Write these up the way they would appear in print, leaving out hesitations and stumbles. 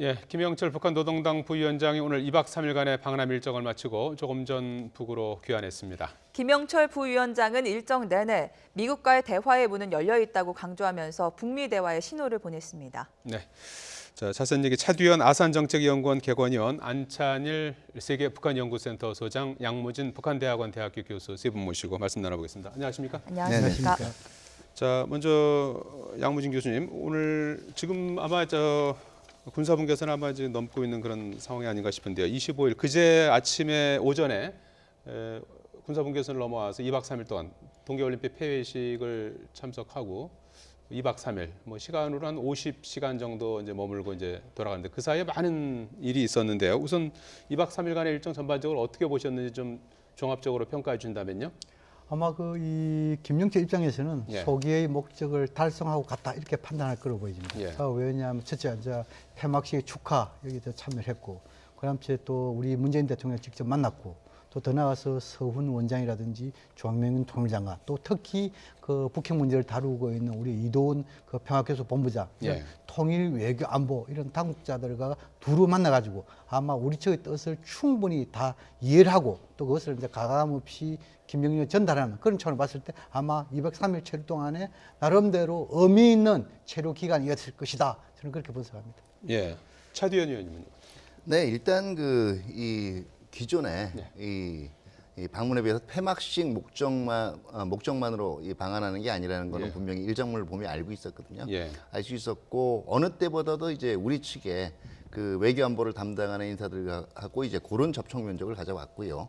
예, 김영철 북한 노동당 부위원장이 오늘 2박 3일간의 방남 일정을 마치고 조금 전 북으로 귀환했습니다. 김영철 부위원장은 일정 내내 미국과의 대화의 문은 열려 있다고 강조하면서 북미 대화의 신호를 보냈습니다. 네, 자, 자세한 얘기 차두현 아산정책연구원 개관위원, 안찬일 세계 북한연구센터 소장, 양무진 북한대학원 대학교 교수 세 분 모시고 말씀 나눠보겠습니다. 안녕하십니까? 안녕하십니까? 자, 먼저 양무진 교수님, 오늘 지금 아마 군사분계선 아마 이제 넘고 있는 그런 상황이 아닌가 싶은데요. 25일 그제 아침에 오전에 군사분계선을 넘어와서 2박 3일 동안 동계올림픽 폐회식을 참석하고 2박 3일 뭐 시간으로 한 50시간 정도 이제 머물고 이제 돌아가는데 그 사이에 많은 일이 있었는데요. 우선 2박 3일간의 일정 전반적으로 어떻게 보셨는지 좀 종합적으로 평가해 준다면요. 아마 이 김영철 입장에서는 예. 소기의 목적을 달성하고 갔다 이렇게 판단할 거로 보여집니다. 예. 왜냐하면 첫째 폐막식 축하 여기도 참여했고, 그다음에 또 우리 문재인 대통령 직접 만났고, 또 더 나아가서 서훈 원장이라든지 조항명 통일장관, 또 특히 그 북핵 문제를 다루고 있는 우리 이도훈 그 평화교섭 본부장, 예. 통일 외교 안보 이런 당국자들과 두루 만나가지고 아마 우리 측의 뜻을 충분히 다 이해를 하고 또 그것을 이제 가감 없이 김정일에 전달하는 그런 차원을 봤을 때 아마 203일 체류 동안에 나름대로 의미 있는 체류 기간이었을 것이다. 저는 그렇게 분석합니다. 예, 차두현 의원님은요. 네, 일단 이 기존에 이 방문에 비해서 폐막식 목적만으로 이 방한하는 게 아니라는 거는 예. 분명히 일정물을 보면 알고 있었거든요. 예. 알 수 있었고 어느 때보다도 이제 우리 측에 그 외교 안보를 담당하는 인사들하고 이제 그런 접촉 면적을 가져왔고요.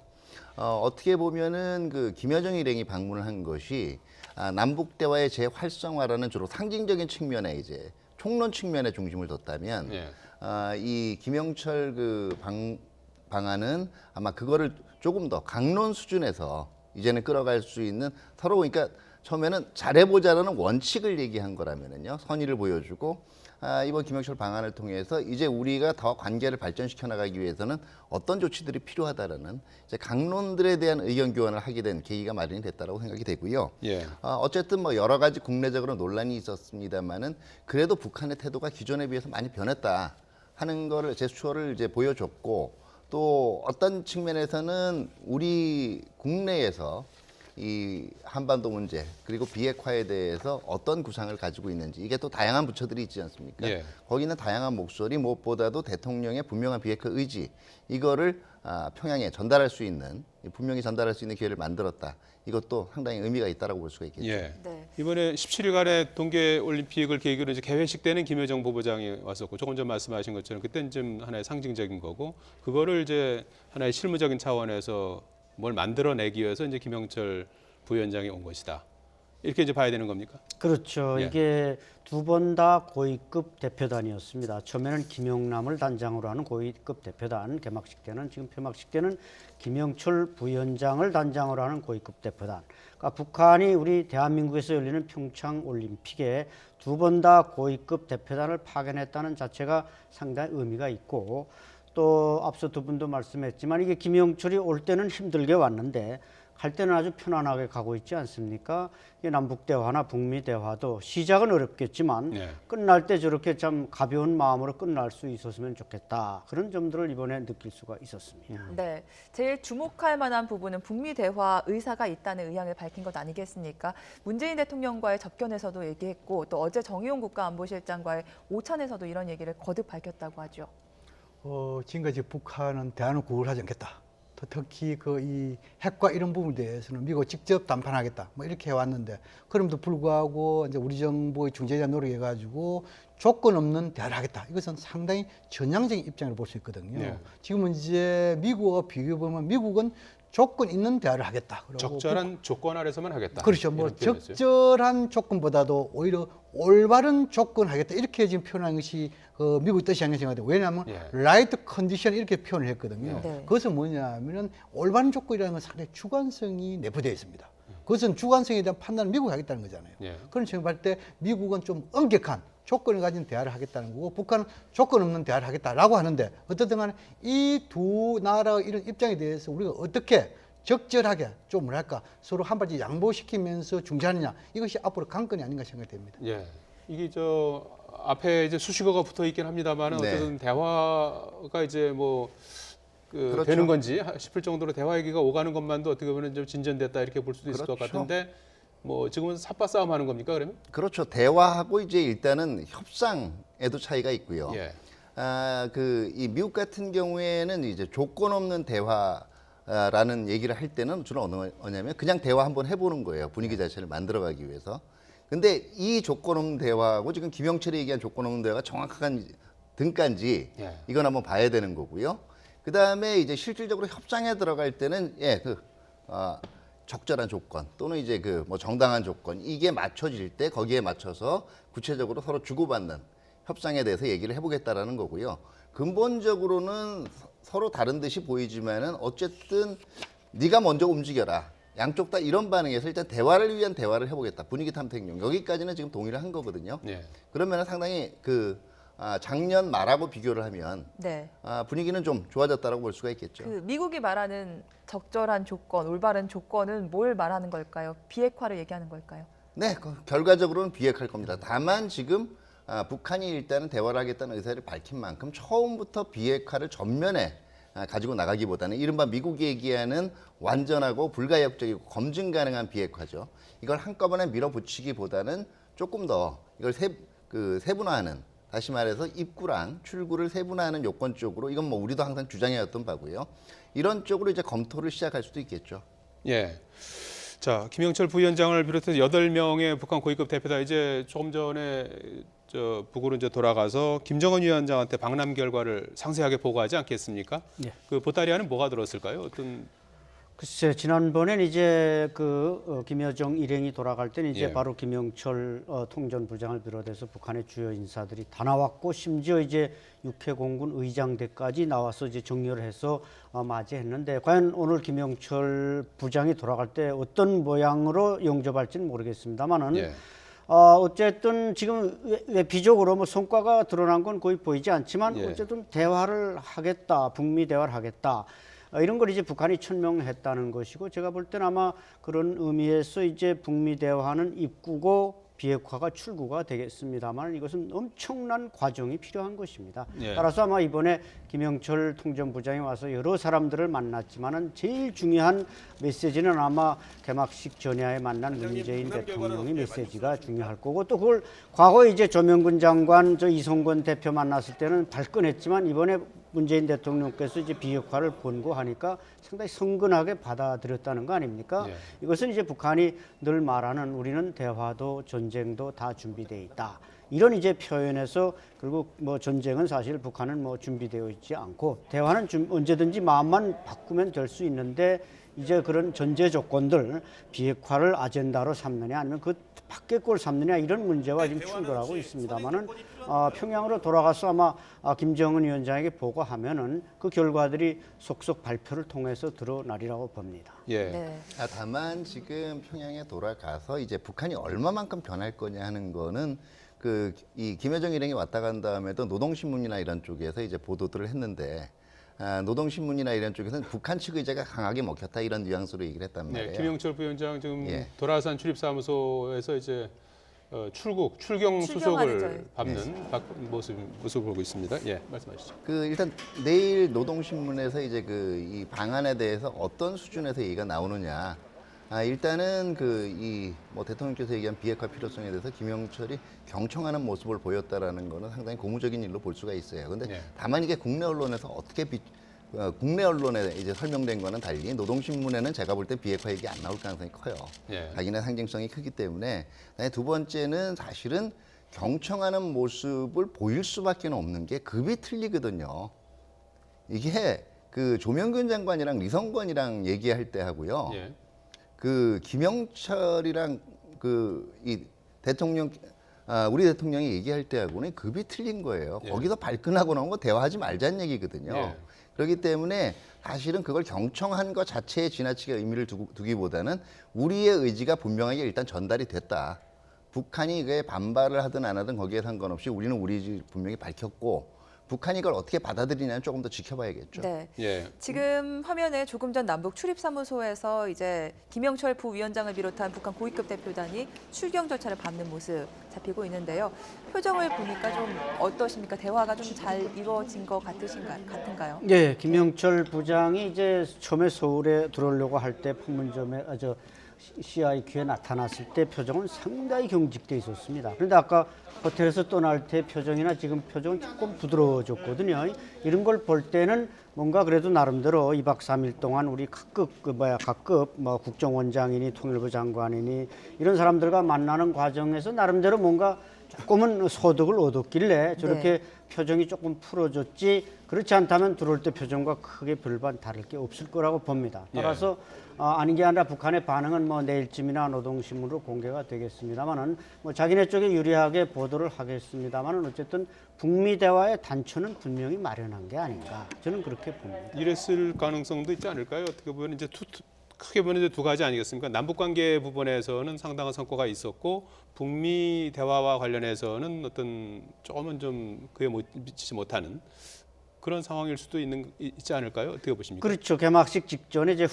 어떻게 보면은 그 김여정 일행이 방문을 한 것이 남북 대화의 재활성화라는 주로 상징적인 측면에 이제 총론 측면에 중심을 뒀다면 예. 이 김영철 방안은 아마 그거를 조금 더 강론 수준에서 이제는 끌어갈 수 있는 서로 그러니까 처음에는 잘해보자라는 원칙을 얘기한 거라면은요 선의를 보여주고 이번 김영철 방안을 통해서 이제 우리가 더 관계를 발전시켜 나가기 위해서는 어떤 조치들이 필요하다라는 이제 강론들에 대한 의견 교환을 하게 된 계기가 마련이 됐다라고 생각이 되고요. 예. 어쨌든 뭐 여러 가지 국내적으로 논란이 있었습니다만은 그래도 북한의 태도가 기존에 비해서 많이 변했다 하는 거를 제스처를 이제 보여줬고. 또 어떤 측면에서는 우리 국내에서 이 한반도 문제 그리고 비핵화에 대해서 어떤 구상을 가지고 있는지 이게 또 다양한 부처들이 있지 않습니까? 예. 거기는 다양한 목소리 무엇보다도 대통령의 분명한 비핵화 의지 이거를 평양에 전달할 수 있는 분명히 전달할 수 있는 기회를 만들었다. 이것도 상당히 의미가 있다라고 볼 수가 있겠죠. 예. 네. 이번에 17일간의 동계올림픽을 계기로 이제 개회식 때는 김여정 부부장이 왔었고 조금 전 말씀하신 것처럼 그때는 좀 하나의 상징적인 거고 그거를 이제 하나의 실무적인 차원에서 뭘 만들어내기 위해서 이제 김영철 부위원장이 온 것이다. 이렇게 이제 봐야 되는 겁니까? 그렇죠. 예. 이게 두 번 다 고위급 대표단이었습니다. 처음에는 김영남을 단장으로 하는 고위급 대표단, 개막식 때는 지금 폐막식 때는 김영철 부위원장을 단장으로 하는 고위급 대표단. 그러니까 북한이 우리 대한민국에서 열리는 평창 올림픽에 두 번 다 고위급 대표단을 파견했다는 자체가 상당히 의미가 있고 또 앞서 두 분도 말씀했지만 이게 김영철이 올 때는 힘들게 왔는데 갈 때는 아주 편안하게 가고 있지 않습니까? 이게 남북 대화나 북미 대화도 시작은 어렵겠지만 네. 끝날 때 저렇게 참 가벼운 마음으로 끝날 수 있었으면 좋겠다. 그런 점들을 이번에 느낄 수가 있었습니다. 네, 제일 주목할 만한 부분은 북미 대화 의사가 있다는 의향을 밝힌 것 아니겠습니까? 문재인 대통령과의 접견에서도 얘기했고 또 어제 정의용 국가안보실장과의 오찬에서도 이런 얘기를 거듭 밝혔다고 하죠. 지금까지 북한은 대안을 구걸하지 않겠다. 특히 이 핵과 이런 부분에 대해서는 미국 직접 담판하겠다. 뭐 이렇게 해왔는데 그럼에도 불구하고 이제 우리 정부의 중재자 노력해가지고 조건 없는 대화를 하겠다. 이것은 상당히 전향적인 입장을 볼 수 있거든요. 네. 지금은 이제 미국과 비교해 보면 미국은 조건 있는 대화를 하겠다. 그리고 적절한 조건 아래서만 하겠다. 그렇죠. 뭐 이런 표현이었어요. 적절한 조건보다도 오히려 올바른 조건 하겠다. 이렇게 지금 표현한 것이 미국 뜻이 아닌가 생각해요. 왜냐하면 예. 라이트 컨디션 이렇게 표현을 했거든요. 네. 그것은 뭐냐면은 올바른 조건이라는 건 상당히 주관성이 내포되어 있습니다. 그것은 주관성에 대한 판단을 미국이 하겠다는 거잖아요. 예. 그런 측면을 봤을 때 미국은 좀 엄격한 조건을 가진 대화를 하겠다는 거고 북한은 조건 없는 대화를 하겠다라고 하는데 어떻든 간에 이 두 나라의 이런 입장에 대해서 우리가 어떻게 적절하게 좀 뭐랄까 서로 한 발짝 양보시키면서 중재하느냐 이것이 앞으로 관건이 아닌가 생각됩니다. 예. 이게 앞에 이제 수식어가 붙어 있긴 합니다만은 네. 어쨌든 대화가 이제 뭐 그렇죠. 되는 건지 싶을 정도로 대화 얘기가 오가는 것만도 어떻게 보면 좀 진전됐다 이렇게 볼 수도 있을 것 그렇죠. 같은데 뭐 지금은 삽바 싸움 하는 겁니까 그러면? 그렇죠. 대화하고 이제 일단은 협상에도 차이가 있고요. 예. 이 미국 같은 경우에는 이제 조건 없는 대화라는 얘기를 할 때는 주로 어느 거냐면 그냥 대화 한번 해보는 거예요. 분위기 자체를 만들어가기 위해서. 근데 이 조건 없는 대화하고 지금 김영철이 얘기한 조건 없는 대화가 정확한 등가인지 예. 이건 한번 봐야 되는 거고요. 그 다음에 이제 실질적으로 협상에 들어갈 때는 적절한 조건 또는 이제 뭐 정당한 조건 이게 맞춰질 때 거기에 맞춰서 구체적으로 서로 주고받는 협상에 대해서 얘기를 해보겠다라는 거고요. 근본적으로는 서로 다른 듯이 보이지만은 어쨌든 네가 먼저 움직여라. 양쪽 다 이런 반응에서 일단 대화를 위한 대화를 해보겠다. 분위기 탐색용 여기까지는 지금 동의를 한 거거든요. 예. 그러면 상당히 작년 말하고 비교를 하면 네. 분위기는 좀 좋아졌다라고 볼 수가 있겠죠. 그 미국이 말하는 적절한 조건, 올바른 조건은 뭘 말하는 걸까요? 비핵화를 얘기하는 걸까요? 네, 결과적으로는 비핵화할 겁니다. 다만 지금 북한이 일단은 대화를 하겠다는 의사를 밝힌 만큼 처음부터 비핵화를 전면에 가지고 나가기보다는 이른바 미국이 얘기하는 완전하고 불가역적이고 검증 가능한 비핵화죠. 이걸 한꺼번에 밀어붙이기보다는 조금 더 이걸 세분화하는 다시 말해서 입구랑 출구를 세분화하는 요건 쪽으로 이건 뭐 우리도 항상 주장해왔던 바고요. 이런 쪽으로 이제 검토를 시작할 수도 있겠죠. 예. 자, 김영철 부위원장을 비롯해서 8명의 북한 고위급 대표다 이제 조금 전에 북으로 이제 돌아가서 김정은 위원장한테 방남 결과를 상세하게 보고하지 않겠습니까? 예. 그 보따리 안에 뭐가 들었을까요? 어떤 글쎄 지난번엔 이제 김여정 일행이 돌아갈 때는 이제 예. 바로 김영철 통전부장을 비롯해서 북한의 주요 인사들이 다 나왔고 심지어 이제 육해공군 의장대까지 나와서 이제 정리를 해서 맞이했는데 과연 오늘 김영철 부장이 돌아갈 때 어떤 모양으로 영접할지는 모르겠습니다만은 예. 어쨌든 지금 비적으로 뭐 성과가 드러난 건 거의 보이지 않지만 예. 어쨌든 대화를 하겠다, 북미 대화를 하겠다. 이런 걸 이제 북한이 천명했다는 것이고 제가 볼 때는 아마 그런 의미에서 이제 북미 대화는 입구고 비핵화가 출구가 되겠습니다만 이것은 엄청난 과정이 필요한 것입니다. 예. 따라서 아마 이번에 김영철 통전부장이 와서 여러 사람들을 만났지만은 제일 중요한 메시지는 아마 개막식 전야에 만난 문재인 대통령의 메시지가 중요할 거고 또 그걸 과거에 이제 조명근 장관, 이성건 대표 만났을 때는 발끈했지만 이번에 문재인 대통령께서 이제 비핵화를 권고하니까 상당히 성근하게 받아들였다는 거 아닙니까? 예. 이것은 이제 북한이 늘 말하는 우리는 대화도 전쟁도 다 준비되어 있다. 이런 이제 표현에서 그리고 뭐 전쟁은 사실 북한은 뭐 준비되어 있지 않고 대화는 언제든지 마음만 바꾸면 될 수 있는데 이제 그런 전제 조건들 비핵화를 아젠다로 삼느냐 아니면 그 밖의 걸 삼느냐 이런 문제와 지금 충돌하고 있습니다만은 평양으로 돌아가서 아마 김정은 위원장에게 보고하면은 그 결과들이 속속 발표를 통해서 드러나리라고 봅니다. 예. 네. 다만 지금 평양에 돌아가서 이제 북한이 얼마만큼 변할 거냐 하는 거는 이 김여정 일행이 왔다 간 다음에도 노동신문이나 이런 쪽에서 이제 보도들을 했는데 노동신문이나 이런 쪽에서는 북한 측 의제가 강하게 먹혔다 이런 뉘앙스로 얘기를 했단 말이에요. 네, 김영철 부위원장 지금 예. 도라산 출입사무소에서 이제 출경 출경하는 수속을 밟는 모습을 보고 있습니다. 예, 말씀하시죠. 일단 내일 노동신문에서 이제 이 방안에 대해서 어떤 수준에서 얘기가 나오느냐. 일단은 뭐 대통령께서 얘기한 비핵화 필요성에 대해서 김영철이 경청하는 모습을 보였다라는 거는 상당히 고무적인 일로 볼 수가 있어요. 근데 네. 다만 이게 국내 언론에서 어떻게 국내 언론에 이제 설명된 거는 달리 노동신문에는 제가 볼 때 비핵화 얘기 안 나올 가능성이 커요. 예. 자기네 상징성이 크기 때문에. 두 번째는 사실은 경청하는 모습을 보일 수밖에 없는 게 급이 틀리거든요. 이게 조명근 장관이랑 리성건이랑 얘기할 때 하고요. 예. 김영철이랑 이 대통령 우리 대통령이 얘기할 때하고는 급이 틀린 거예요. 예. 거기서 발끈하고 나온 거 대화하지 말자는 얘기거든요. 예. 그렇기 때문에 사실은 그걸 경청한 것 자체에 지나치게 의미를 두기보다는 우리의 의지가 분명하게 일단 전달이 됐다. 북한이 이게 반발을 하든 안 하든 거기에 상관없이 우리는 우리 의지 분명히 밝혔고 북한이 이걸 어떻게 받아들이냐는 조금 더 지켜봐야겠죠. 네. 예. 지금 화면에 조금 전 남북 출입사무소에서 이제 김영철 부위원장을 비롯한 북한 고위급 대표단이 출경 절차를 밟는 모습 잡히고 있는데요. 표정을 보니까 좀 어떠십니까? 대화가 좀 잘 이루어진 것 같은가요? 예, 김영철 부장이 이제 처음에 서울에 들어오려고 할 때 판문점에 CIQ에 나타났을 때 표정은 상당히 경직돼 있었습니다. 그런데 아까 호텔에서 떠날 때 표정이나 지금 표정은 조금 부드러워졌거든요. 이런 걸 볼 때는 뭔가 그래도 나름대로 2박 3일 동안 우리 각급 뭐 국정원장이니 통일부 장관이니 이런 사람들과 만나는 과정에서 나름대로 뭔가 조금은 소득을 얻었길래 저렇게 표정이 조금 풀어졌지, 그렇지 않다면 들어올 때 표정과 크게 별반 다를 게 없을 거라고 봅니다. 따라서 아닌 게 아니라 북한의 반응은 뭐 내일쯤이나 노동신문으로 공개가 되겠습니다만은 뭐 자기네 쪽에 유리하게 보도를 하겠습니다만은 어쨌든 북미 대화의 단초는 분명히 마련한 게 아닌가, 저는 그렇게 봅니다. 이랬을 가능성도 있지 않을까요? 어떻게 보면 이제 크게 보면 이제 두 가지 아니겠습니까? 남북 관계 부분에서는 상당한 성과가 있었고 북미 대화와 관련해서는 어떤 조금은 좀 그에 미치지 못하는 그런 상황일 수도 있지 않을까요? 어떻게 보십니까? 그렇죠. 개막식 직전에 이제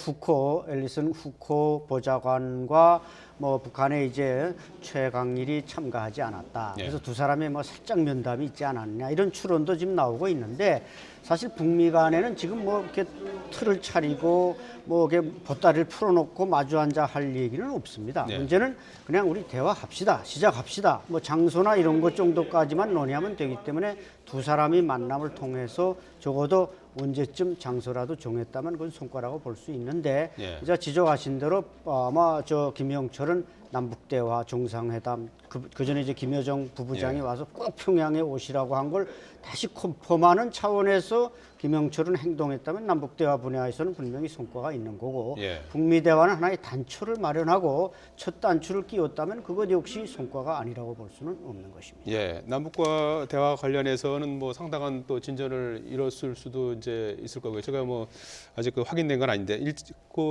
앨리슨 후코 보좌관과 뭐 북한의 이제 최강일이 참가하지 않았다. 예. 그래서 두 사람의 뭐 살짝 면담이 있지 않았냐, 이런 추론도 지금 나오고 있는데, 사실 북미 간에는 지금 뭐 이렇게 틀을 차리고 뭐 이렇게 보따리를 풀어놓고 마주 앉아 할 얘기는 없습니다. 예. 문제는 그냥 우리 대화합시다, 시작합시다. 뭐 장소나 이런 것 정도까지만 논의하면 되기 때문에 두 사람이 만남을 통해서 적어도 언제쯤 장소라도 정했다면 그건 성과라고 볼 수 있는데, 예. 이제 지적하신 대로 아마 김영철은 남북 대화 정상회담 그 전에 이제 김여정 부부장이 와서 꼭 평양에 오시라고 한 걸 다시 컨펌하는 차원에서 김영철은 행동했다면 남북 대화 분야에서는 분명히 성과가 있는 거고, 예. 북미 대화는 하나의 단초를 마련하고 첫 단추를 끼웠다면 그것 역시 성과가 아니라고 볼 수는 없는 것입니다. 예, 남북과 대화 관련해서는 뭐 상당한 또 진전을 이뤘을 수도 이제 있을 거고요. 제가 뭐 아직 확인된 건 아닌데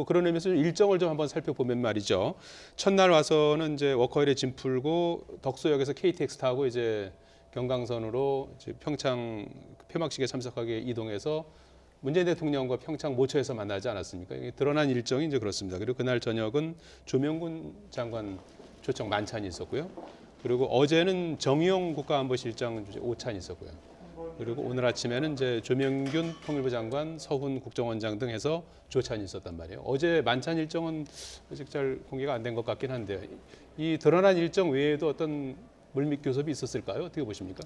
그런 의미에서 일정을 좀 한번 살펴보면 말이죠. 첫날 와서는 이제 워커힐에 짐 풀고 덕소역에서 KTX 타고 이제 경강선으로 이제 평창 폐막식에 참석하게 이동해서 문재인 대통령과 평창 모처에서 만나지 않았습니까? 이게 드러난 일정이 이제 그렇습니다. 그리고 그날 저녁은 조명군 장관 초청 만찬이 있었고요. 그리고 어제는 정의용 국가안보실장 오찬이 있었고요. 그리고 오늘 아침에는 이제 조명균 통일부 장관, 서훈 국정원장 등 해서 조찬이 있었단 말이에요. 어제 만찬 일정은 아직 잘 공개가 안 된 것 같긴 한데, 이 드러난 일정 외에도 어떤 물밑 교섭이 있었을까요? 어떻게 보십니까?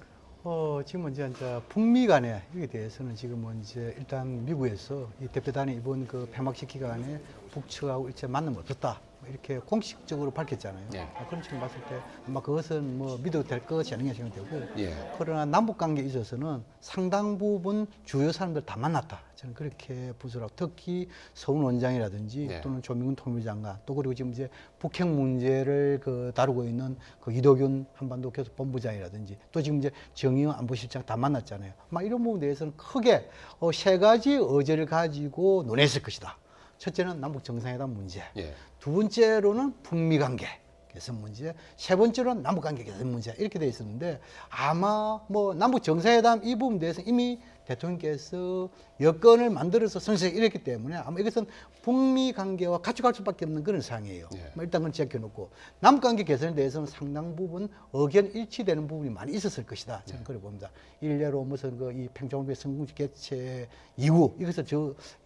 지금 이제 북미 간에 여기에 대해서는 지금은 이제 일단 미국에서 이 대표단이 이번 그 폐막식 기간에 북측하고 일체 만남 없었다, 이렇게 공식적으로 밝혔잖아요. 예. 그런 측면 봤을 때 아마 그것은 뭐 믿어도 될 것이 아닌가 생각되고, 예. 그러나 남북 관계에 있어서는 상당 부분 주요 사람들 다 만났다, 저는 그렇게 분석하고, 특히 서훈 원장이라든지 네. 또는 조명근 통일부 장관, 또 그리고 지금 이제 북핵 문제를 다루고 있는 그 이도균 한반도 교섭본부장이라든지, 또 지금 이제 정의용 안보실장 다 만났잖아요. 아마 이런 부분에 대해서는 크게 세 가지 의제를 가지고 논했을 것이다. 첫째는 남북 정상회담 문제, 예. 두 번째로는 북미 관계 개선 문제, 세 번째로는 남북 관계 개선 문제, 이렇게 돼 있었는데, 아마 뭐 남북 정상회담 이 부분에 대해서 이미 대통령께서 여건을 만들어서 선택 이랬기 때문에 아마 이것은 북미 관계와 같이 갈 수밖에 없는 그런 사항이에요. 예. 뭐 일단 그건 제껴놓고, 남북 관계 개선에 대해서는 상당 부분 의견 일치되는 부분이 많이 있었을 것이다, 저는 그렇게 봅니다. 일례로 무슨 이 평창올림픽 성공식 개최 이후 이것을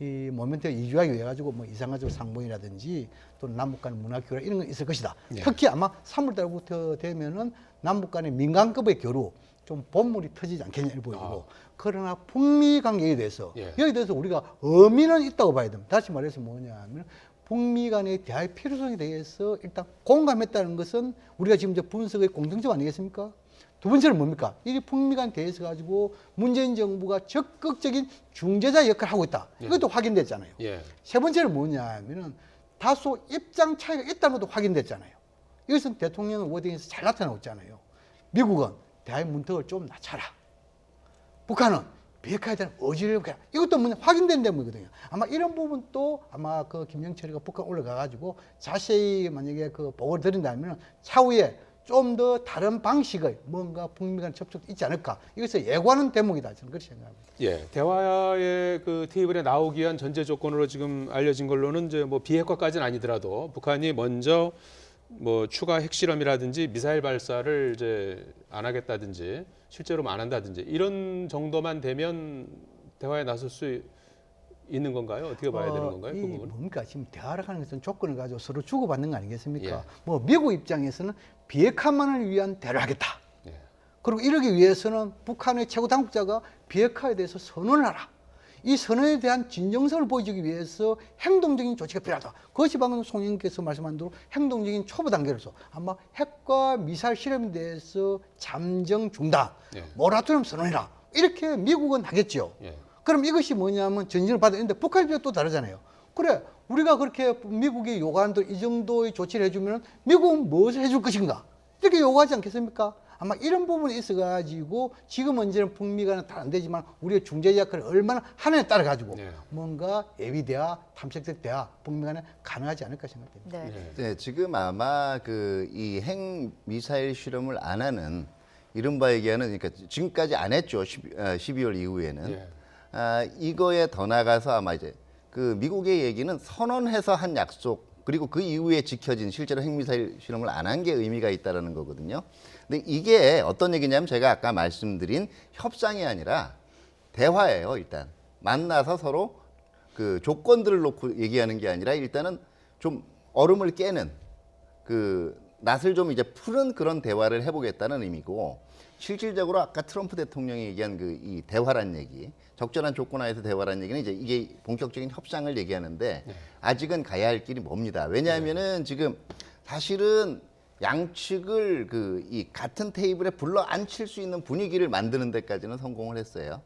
이 모멘트 이주하기 위해 가지고 뭐 이상가족 상봉이라든지 또 남북 간 문화교류 이런 건 있을 것이다. 예. 특히 아마 3월 달부터 되면은 남북 간의 민간급의 교류 좀 본물이 터지지 않겠냐 이렇게 보이고, 그러나 북미 관계에 대해서 예. 여기에 대해서 우리가 의미는 있다고 봐야 됩니다. 다시 말해서 뭐냐면 북미 간의 대화의 필요성에 대해서 일단 공감했다는 것은 우리가 지금 이제 분석의 공통점 아니겠습니까? 두 번째는 뭡니까? 이 북미 간 대해서 가지고 문재인 정부가 적극적인 중재자 역할을 하고 있다, 이것도 확인됐잖아요. 예. 세 번째는 뭐냐면은 다소 입장 차이가 있다는 것도 확인됐잖아요. 이것은 대통령의 워딩에서 잘 나타나고 있잖아요. 미국은 대화의 문턱을 좀 낮춰라, 북한은 비핵화에 대한 의지를 해라, 이것도 확인된 내용이거든요. 아마 이런 부분도 아마 김영철이가 북한 올라가 가지고 자세히 만약에 보고를 드린다면 차후에 좀 더 다른 방식의 뭔가 북미 간 접촉도 있지 않을까. 이것을 예고하는 대목이다. 저는 그렇게 생각합니다. 예, 대화의 그 테이블에 나오기 위한 전제 조건으로 지금 알려진 걸로는 이제 뭐 비핵화까지는 아니더라도 북한이 먼저 뭐 추가 핵실험이라든지 미사일 발사를 이제 안 하겠다든지 실제로 안 한다든지 이런 정도만 되면 대화에 나설 수 있는 건가요? 어떻게 봐야 되는 건가요? 그 부분은? 뭡니까? 지금 대화를 하는 것은 조건을 가지고 서로 주고받는 거 아니겠습니까? 예. 뭐 미국 입장에서는 비핵화만을 위한 대화를 하겠다. 예. 그리고 이러기 위해서는 북한의 최고 당국자가 비핵화에 대해서 선언을 하라. 이 선언에 대한 진정성을 보여주기 위해서 행동적인 조치가 필요하다. 그것이 방금 송 의원께서 말씀한 대로 행동적인 초보 단계로서 아마 핵과 미사일 실험에 대해서 잠정 중단, 예. 모라토리엄 선언해라. 이렇게 미국은 하겠죠. 예. 그럼 이것이 뭐냐면 전진을 받았는데 북한 입장이 또 다르잖아요. 그래, 우리가 그렇게 미국이 요구하는 이 정도의 조치를 해주면 미국은 무엇을 해줄 것인가? 이렇게 요구하지 않겠습니까? 아마 이런 부분이 있어가지고 지금 문제는 북미 간은 다 안 되지만 우리의 중재 역할을 얼마나 하느냐에 따라 가지고 네. 뭔가 예비 대화, 탐색적 대화 북미 간에 가능하지 않을까 생각됩니다. 네. 네, 지금 아마 그 이 핵 미사일 실험을 안 하는 이른바 얘기하는 그러니까 지금까지 안 했죠. 12월 이후에는. 예. 이거에 더 나가서 아마 이제 그 미국의 얘기는 선언해서 한 약속 그리고 그 이후에 지켜진 실제로 핵미사일 실험을 안 한 게 의미가 있다라는 거거든요. 근데 이게 어떤 얘기냐면 제가 아까 말씀드린 협상이 아니라 대화예요. 일단 만나서 서로 그 조건들을 놓고 얘기하는 게 아니라 일단은 좀 얼음을 깨는 그 낯을 좀 이제 푸는 그런 대화를 해보겠다는 의미고 실질적으로 아까 트럼프 대통령이 얘기한 그 이 대화란 얘기 적절한 조건 하에서 대화란 얘기는 이제 이게 본격적인 협상을 얘기하는데 아직은 가야 할 길이 멉니다. 왜냐하면은 지금 사실은 양측을 그 이 같은 테이블에 불러 앉힐 수 있는 분위기를 만드는 데까지는 성공을 했어요.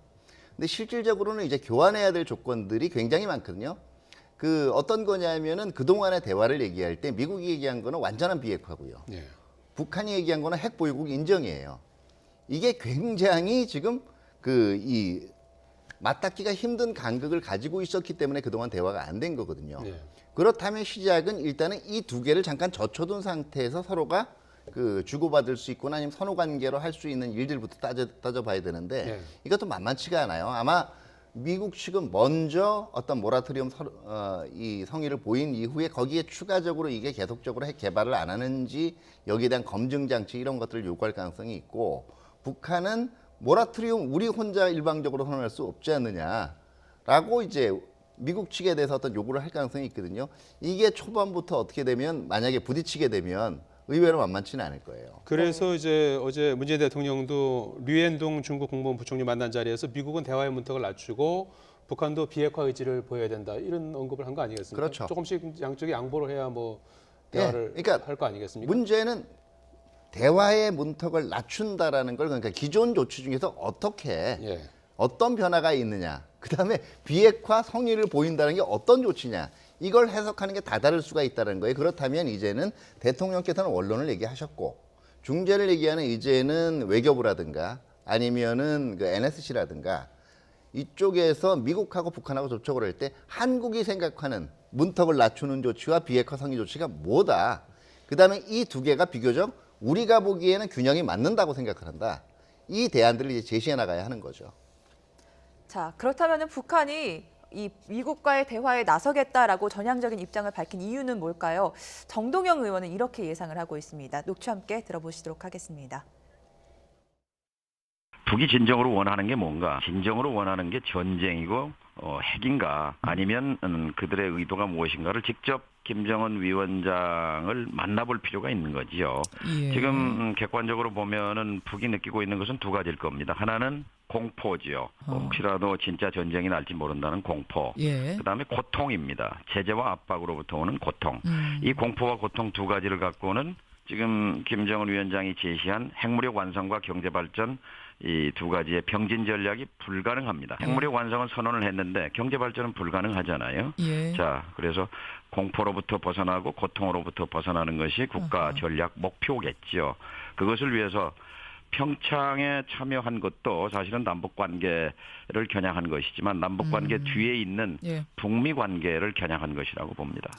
근데 실질적으로는 이제 교환해야 될 조건들이 굉장히 많거든요. 그 어떤 거냐면은 그동안의 대화를 얘기할 때 미국이 얘기한 거는 완전한 비핵화고요. 예. 북한이 얘기한 거는 핵 보유국 인정이에요. 이게 굉장히 지금 그 이 맞닿기가 힘든 간극을 가지고 있었기 때문에 그동안 대화가 안 된 거거든요. 예. 그렇다면 시작은 일단은 이 두 개를 잠깐 젖혀둔 상태에서 서로가 그 주고받을 수 있거나 아니면 선후 관계로 할 수 있는 일들부터 따져봐야 되는데 예. 이것도 만만치가 않아요. 아마 미국 측은 먼저 어떤 모라토리엄 이 성의를 보인 이후에 거기에 추가적으로 이게 계속적으로 핵 개발을 안 하는지 여기에 대한 검증 장치 이런 것들을 요구할 가능성이 있고 북한은 모라토리엄 우리 혼자 일방적으로 선언할 수 없지 않느냐라고 이제 미국 측에 대해서 어떤 요구를 할 가능성이 있거든요. 이게 초반부터 어떻게 되면 만약에 부딪히게 되면 의외로 만만치는 않을 거예요. 그래서 이제 어제 문재인 대통령도 류엔동 중국 국무원 부총리 만난 자리에서 미국은 대화의 문턱을 낮추고 북한도 비핵화 의지를 보여야 된다 이런 언급을 한 거 아니겠습니까? 그렇죠. 조금씩 양쪽이 양보를 해야 뭐 대화를 그러니까 할 거 아니겠습니까? 문제는 대화의 문턱을 낮춘다라는 걸 그러니까 기존 조치 중에서 어떻게 예. 어떤 변화가 있느냐 그다음에 비핵화 성의를 보인다는 게 어떤 조치냐 이걸 해석하는 게 다 다를 수가 있다는 거예요. 그렇다면 이제는 대통령께서는 원론을 얘기하셨고 중재를 얘기하는 이제는 외교부라든가 아니면은 그 NSC라든가 이쪽에서 미국하고 북한하고 접촉을 할 때 한국이 생각하는 문턱을 낮추는 조치와 비핵화 성의 조치가 뭐다. 그다음에 이 두 개가 비교적 우리가 보기에는 균형이 맞는다고 생각을 한다. 이 대안들을 이제 제시해 나가야 하는 거죠. 자, 그렇다면 북한이 이 미국과의 대화에 나서겠다라고 전향적인 입장을 밝힌 이유는 뭘까요? 정동영 의원은 이렇게 예상을 하고 있습니다. 녹취 함께 들어보시도록 하겠습니다. 북이 진정으로 원하는 게 뭔가? 진정으로 원하는 게 전쟁이고 핵인가? 아니면 그들의 의도가 무엇인가를 직접 김정은 위원장을 만나볼 필요가 있는 거지요. 예. 지금 객관적으로 보면은 북이 느끼고 있는 것은 두 가지일 겁니다. 하나는 공포지요. 혹시라도 진짜 전쟁이 날지 모른다는 공포. 예. 그다음에 고통입니다. 제재와 압박으로부터 오는 고통. 이 공포와 고통 두 가지를 갖고는 지금 김정은 위원장이 제시한 핵무력 완성과 경제 발전 이 두 가지의 병진 전략이 불가능합니다. 핵무력 완성은 선언을 했는데 경제 발전은 불가능하잖아요. 예. 자, 그래서 공포로부터 벗어나고 고통으로부터 벗어나는 것이 국가 전략 목표겠지요. 그것을 위해서 평창에 참여한 것도 사실은 남북 관계를 겨냥한 것이지만 남북 관계 뒤에 있는 예. 북미 관계를 겨냥한 것이라고 봅니다.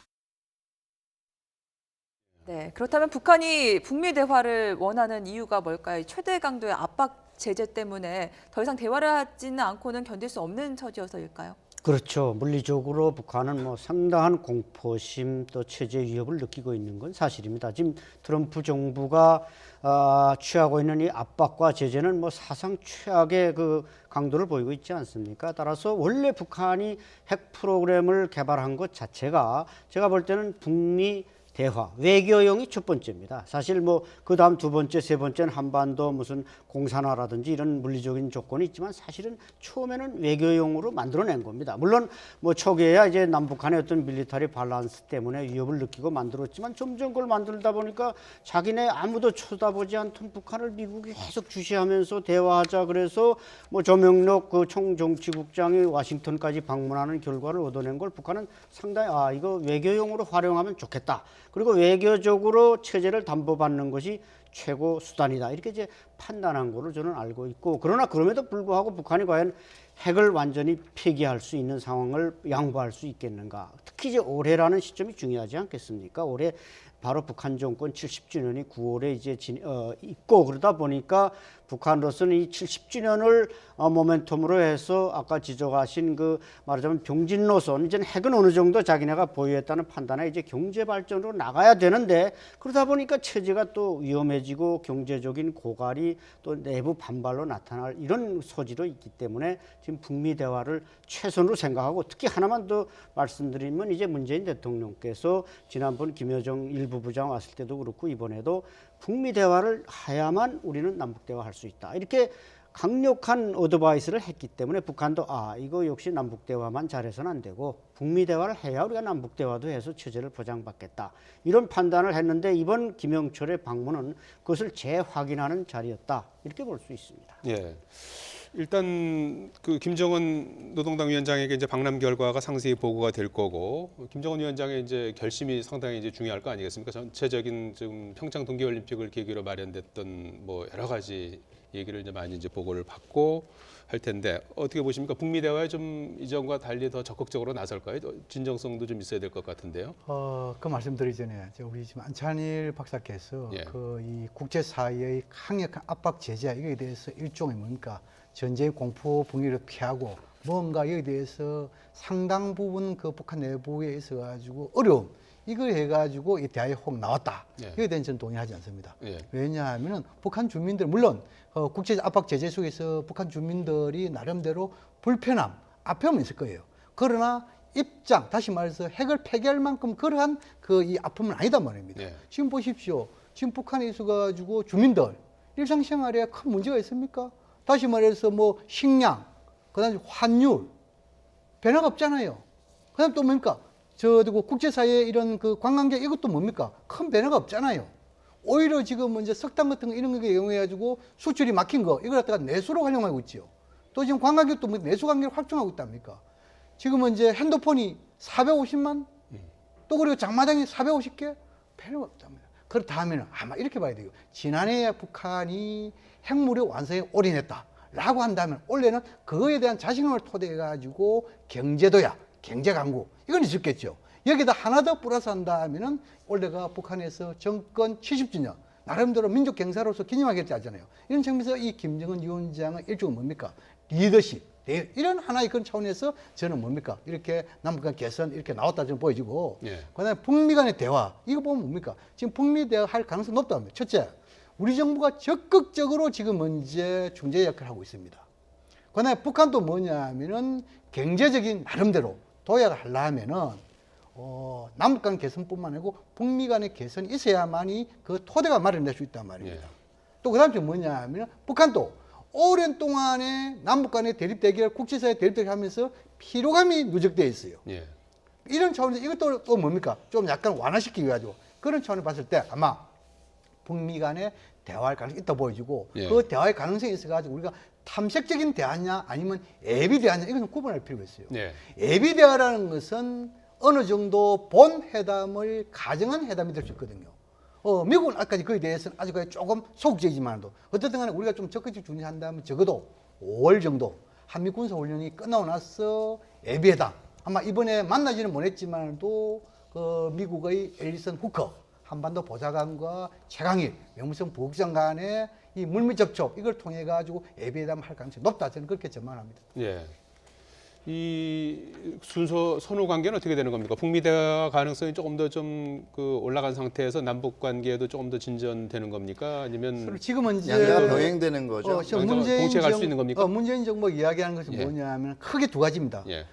네, 그렇다면 북한이 북미 대화를 원하는 이유가 뭘까요? 최대 강도의 압박 제재 때문에 더 이상 대화를 하지는 않고는 견딜 수 없는 처지여서일까요? 그렇죠. 물리적으로 북한은 뭐 상당한 공포심 또 체제 위협을 느끼고 있는 건 사실입니다. 지금 트럼프 정부가 취하고 있는 이 압박과 제재는 뭐 사상 최악의 그 강도를 보이고 있지 않습니까? 따라서 원래 북한이 핵 프로그램을 개발한 것 자체가 제가 볼 때는 북미 대화, 외교용이 첫 번째입니다. 사실 뭐 그 다음 두 번째, 세 번째는 한반도 무슨 공산화라든지 이런 물리적인 조건이 있지만 사실은 처음에는 외교용으로 만들어낸 겁니다. 물론 뭐 초기에야 이제 남북한의 어떤 밀리터리 밸런스 때문에 위협을 느끼고 만들었지만 점점 그걸 만들다 보니까 자기네 아무도 쳐다보지 않던 북한을 미국이 계속 주시하면서 대화하자 그래서 뭐 조명록 그 총정치국장이 워싱턴까지 방문하는 결과를 얻어낸 걸 북한은 상당히 이거 외교용으로 활용하면 좋겠다. 그리고 외교적으로 체제를 담보받는 것이 최고 수단이다. 이렇게 이제 판단한 거로 저는 알고 있고 그러나 그럼에도 불구하고 북한이 과연 핵을 완전히 폐기할 수 있는 상황을 양보할 수 있겠는가. 특히 이제 올해라는 시점이 중요하지 않겠습니까? 올해 바로 북한 정권 70주년이 9월에 이제 있고 그러다 보니까 북한으로서는 이 70주년을 모멘텀으로 해서 아까 지적하신 그 말하자면 병진 노선 이제는 핵은 어느 정도 자기네가 보유했다는 판단에 이제 경제 발전으로 나가야 되는데 그러다 보니까 체제가 또 위험해지고 경제적인 고갈이 또 내부 반발로 나타날 이런 소지도 있기 때문에 지금 북미 대화를 최선으로 생각하고 특히 하나만 더 말씀드리면 이제 문재인 대통령께서 지난번 김여정 일부 부장 왔을 때도 그렇고 이번에도 북미 대화를 해야만 우리는 남북 대화할 수 있다. 이렇게 강력한 어드바이스를 했기 때문에 북한도 이거 역시 남북 대화만 잘해서는 안 되고 북미 대화를 해야 우리가 남북 대화도 해서 체제를 보장받겠다. 이런 판단을 했는데 이번 김영철의 방문은 그것을 재확인하는 자리였다. 이렇게 볼 수 있습니다. 예. 일단 그 김정은 노동당 위원장에게 이제 방남 결과가 상세히 보고가 될 거고 김정은 위원장의 이제 결심이 상당히 이제 중요할 거 아니겠습니까? 전체적인 지금 평창 동계올림픽을 계기로 마련됐던 뭐 여러 가지 얘기를 이제 많이 이제 보고를 받고 할 텐데 어떻게 보십니까? 북미 대화에 좀 이전과 달리 더 적극적으로 나설까요? 진정성도 좀 있어야 될 것 같은데요. 그 말씀드리기 전에 우리 지금 안찬일 박사께서 예. 이 국제사회의 강력한 압박 제재 이거에 대해서 일종의 뭡니까? 전쟁 공포 분위기를 피하고 뭔가 여기에 대해서 상당 부분 그 북한 내부에 있어 가지고 어려움 이걸 해가지고 이 대화에 혹 나왔다. 예. 여기에 대해서 저는 동의하지 않습니다. 예. 왜냐하면 북한 주민들 물론 국제 압박 제재 속에서 북한 주민들이 나름대로 불편함, 아픔은 있을 거예요. 그러나 입장 다시 말해서 핵을 폐기할 만큼 그러한 이 아픔은 아니단 말입니다. 예. 지금 보십시오. 지금 북한에 있어가지고 주민들 일상생활에 큰 문제가 있습니까? 다시 말해서 뭐 식량, 그다음에 환율 변화가 없잖아요. 그다음 또 뭡니까? 그리고 국제사회 이런 그 관광객 이것도 뭡니까? 큰 변화가 없잖아요. 오히려 지금 이제 석탄 같은 거 이런 거에 이용해가지고 수출이 막힌 거 이걸 갖다가 내수로 활용하고 있지요. 또 지금 관광객도 뭐 내수 관계를 확충하고 있답니까? 지금은 이제 핸드폰이 450만, 또 그리고 장마당이 450개 별로 없답니다. 그렇다면 아마 이렇게 봐야 돼요. 지난해 북한이 핵무력 완성에 올인했다라고 한다면 올해는 그거에 대한 자신감을 토대해가지고 경제도야, 경제 강국 이건 있었겠죠. 여기다 하나 더 플러스 한다면은 올해가 북한에서 정권 70주년 나름대로 민족 경사로서 기념하겠다 하잖아요. 이런 측면에서 이 김정은 위원장의 일종은 뭡니까? 리더십. 이런 하나의 그런 차원에서 저는 뭡니까? 이렇게 남북 간 개선 이렇게 나왔다 좀 보여지고 예. 그다음에 북미 간의 대화 이거 보면 뭡니까? 지금 북미 대화 할 가능성이 높다 합니다. 첫째, 우리 정부가 적극적으로 지금 문제 중재 역할을 하고 있습니다. 그다음에 북한도 뭐냐면은 경제적인 나름대로 도약을 하려면은 남북 간 개선뿐만 아니고 북미 간의 개선이 있어야만이 그 토대가 마련될 수 있단 말입니다. 예. 또 그다음 또 뭐냐면 북한도 오랜 동안에 남북 간의 대립 대결, 국제사회 대립 대결 하면서 피로감이 누적되어 있어요. 예. 이런 차원에서 이것도 또 뭡니까? 좀 약간 완화시키기 가지고 그런 차원을 봤을 때 아마 북미 간에 대화할 가능성이 있다 보여지고 예. 그 대화의 가능성이 있어가지고 우리가 탐색적인 대화냐 아니면 예비 대화냐 이것은 구분할 필요가 있어요. 예. 예비 대화라는 것은 어느 정도 본 회담을 가정한 회담이 될 수 있거든요. 미국은 아까지 그에 대해서는 아직까지 조금 소극적이지만도 어쨌든 간에 우리가 좀 적극적으로 준비한다면 적어도 5월 정도 한미 군사훈련이 끝나고 나서 예비회담 아마 이번에 만나지는 못했지만도 그 미국의 앨리슨 후커 한반도 보좌관과 최강일 외무성 부국장 간의 이 물밑 접촉 이걸 통해 가지고 예비회담 할 가능성이 높다 저는 그렇게 전망합니다. 예. 이 순서 선후 관계는 어떻게 되는 겁니까? 북미 대화 가능성이 조금 더 좀 그 올라간 상태에서 남북 관계도 조금 더 진전되는 겁니까? 아니면 지금은 이제 양자가 병행되는 거죠. 동시에 갈수 있는 겁니까? 문재인 정부 이야기하는 것은 예. 뭐냐면 크게 두 가지입니다. 예.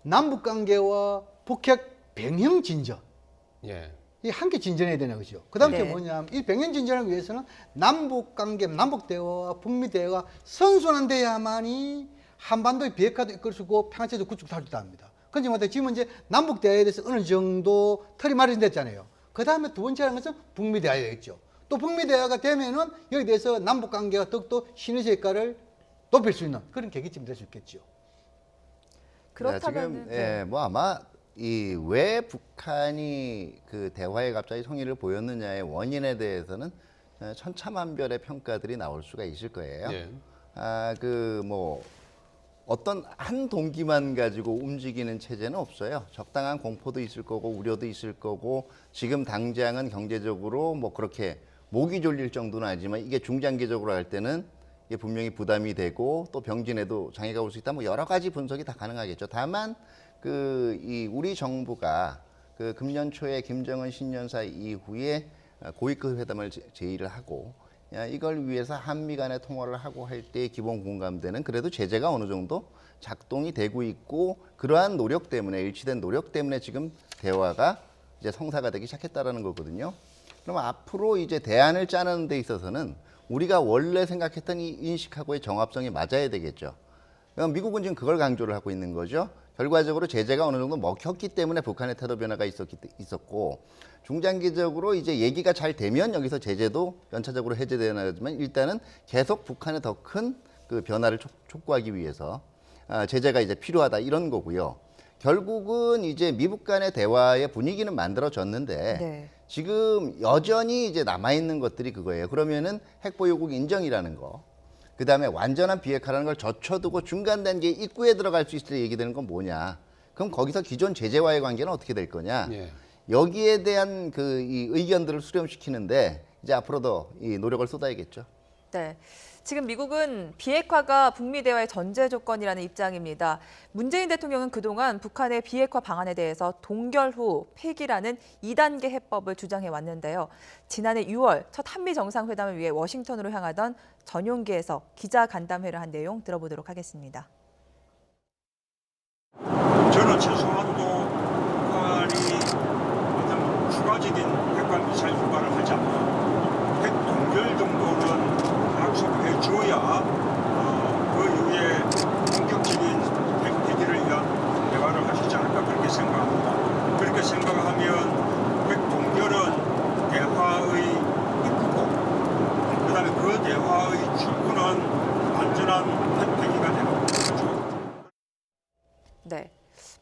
남북 관계와 북핵 병행 진전. 예. 이 함께 진전해야 되는 거죠. 그다음에 네. 뭐냐면 이 병행 진전을 위해서는 남북 관계, 남북 대화와 북미 대화가 선순환돼야만이 한반도의 비핵화도 이끌 수 있고 평화체제 구축도 할 수 있답니다. 그런데 지금 이제 남북 대화에 대해서 어느 정도 틀이 마련됐잖아요. 그다음에 두 번째라는 것은 북미 대화가 되겠죠. 또 북미 대화가 되면은 여기 대해서 남북 관계가 더욱더 시너지 효과를 높일 수 있는 그런 계기점이 될 수 있겠죠. 그렇다면 지금 뭐 아마 이 왜 북한이 그 대화에 갑자기 성의를 보였느냐의 원인에 대해서는 천차만별의 평가들이 나올 수가 있을 거예요. 예. 그 뭐 어떤 한 동기만 가지고 움직이는 체제는 없어요. 적당한 공포도 있을 거고 우려도 있을 거고 지금 당장은 경제적으로 뭐 그렇게 목이 졸릴 정도는 아니지만 이게 중장기적으로 할 때는 이게 분명히 부담이 되고 또 병진에도 장애가 올 수 있다. 뭐 여러 가지 분석이 다 가능하겠죠. 다만 이 우리 정부가 그 금년 초에 김정은 신년사 이후에 고위급 회담을 제의를 하고 이걸 위해서 한미 간의 통화를 하고 할 때 기본 공감대는 그래도 제재가 어느 정도 작동이 되고 있고 그러한 노력 때문에 일치된 노력 때문에 지금 대화가 이제 성사가 되기 시작했다라는 거거든요. 그럼 앞으로 이제 대안을 짜는 데 있어서는 우리가 원래 생각했던 이 인식하고의 정합성이 맞아야 되겠죠. 그럼 미국은 지금 그걸 강조를 하고 있는 거죠. 결과적으로 제재가 어느 정도 먹혔기 때문에 북한의 태도 변화가 있었고 중장기적으로 이제 얘기가 잘 되면 여기서 제재도 연차적으로 해제되나지만 일단은 계속 북한의 더 큰 그 변화를 촉구하기 위해서 제재가 이제 필요하다 이런 거고요. 결국은 이제 미국 간의 대화의 분위기는 만들어졌는데 네. 지금 여전히 이제 남아 있는 것들이 그거예요. 그러면은 핵보유국 인정이라는 거. 그다음에 완전한 비핵화라는 걸 젖혀두고 중간 단계 입구에 들어갈 수 있을 때 얘기되는 건 뭐냐? 그럼 거기서 기존 제재와의 관계는 어떻게 될 거냐? 예. 여기에 대한 이 의견들을 수렴시키는데 이제 앞으로도 이 노력을 쏟아야겠죠. 네. 지금 미국은 비핵화가 북미 대화의 전제 조건이라는 입장입니다. 문재인 대통령은 그동안 북한의 비핵화 방안에 대해서 동결 후 폐기라는 2단계 해법을 주장해 왔는데요. 지난해 6월 첫 한미 정상회담을 위해 워싱턴으로 향하던 전용기에서 기자 간담회를 한 내용 들어보도록 하겠습니다. 저는 최소한도 북한이 어떤 추가적인 핵과 미사일 휴가를 하지 않고 핵 동결 정도는 약속해 줘야 그 이후에 본격적인 핵 폐기를 위한 대화를 하시지 않을까 그렇게 생각합니다. 그렇게 생각하면 핵 동결은 대화의 입구고 그다음에 그 대화의 출구는 안전한 핵 폐기가 되는 거죠. 네.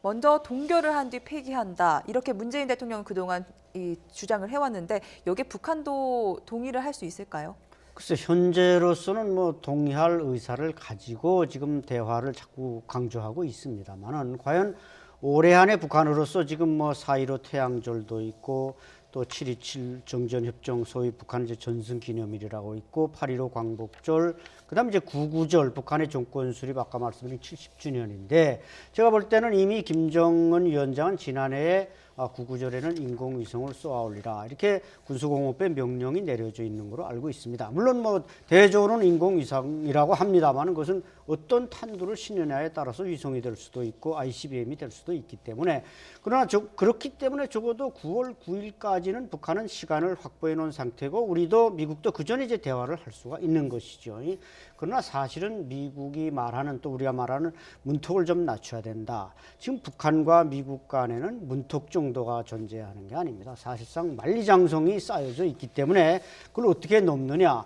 먼저 동결을 한 뒤 폐기한다. 이렇게 문재인 대통령은 그동안 이 주장을 해왔는데 여기에 북한도 동의를 할 수 있을까요? 글쎄 현재로서는 뭐 동의할 의사를 가지고 지금 대화를 자꾸 강조하고 있습니다만은 과연 올해 안에 북한으로서 지금 뭐 4.15 태양절도 있고 또 7.27 정전협정 소위 북한 이제 전승기념일이라고 있고 8.15 광복절 그다음에 이제 9.9절 북한의 정권 수립 아까 말씀드린 70주년인데 제가 볼 때는 이미 김정은 위원장은 지난해에 9.9절에는 인공위성을 쏘아 올리라 이렇게 군수공업부의 명령이 내려져 있는 걸로 알고 있습니다. 물론 뭐 대조는 인공위성이라고 합니다만 그것은 어떤 탄두를 신느냐에 따라서 위성이 될 수도 있고 ICBM이 될 수도 있기 때문에 그러나 그렇기 때문에 적어도 9월 9일까지는 북한은 시간을 확보해 놓은 상태고 우리도 미국도 그 전에 이제 대화를 할 수가 있는 것이죠. 그러나 사실은 미국이 말하는 또 우리가 말하는 문턱을 좀 낮춰야 된다. 지금 북한과 미국 간에는 문턱 정도가 존재하는 게 아닙니다. 사실상 만리장성이 쌓여져 있기 때문에 그걸 어떻게 넘느냐.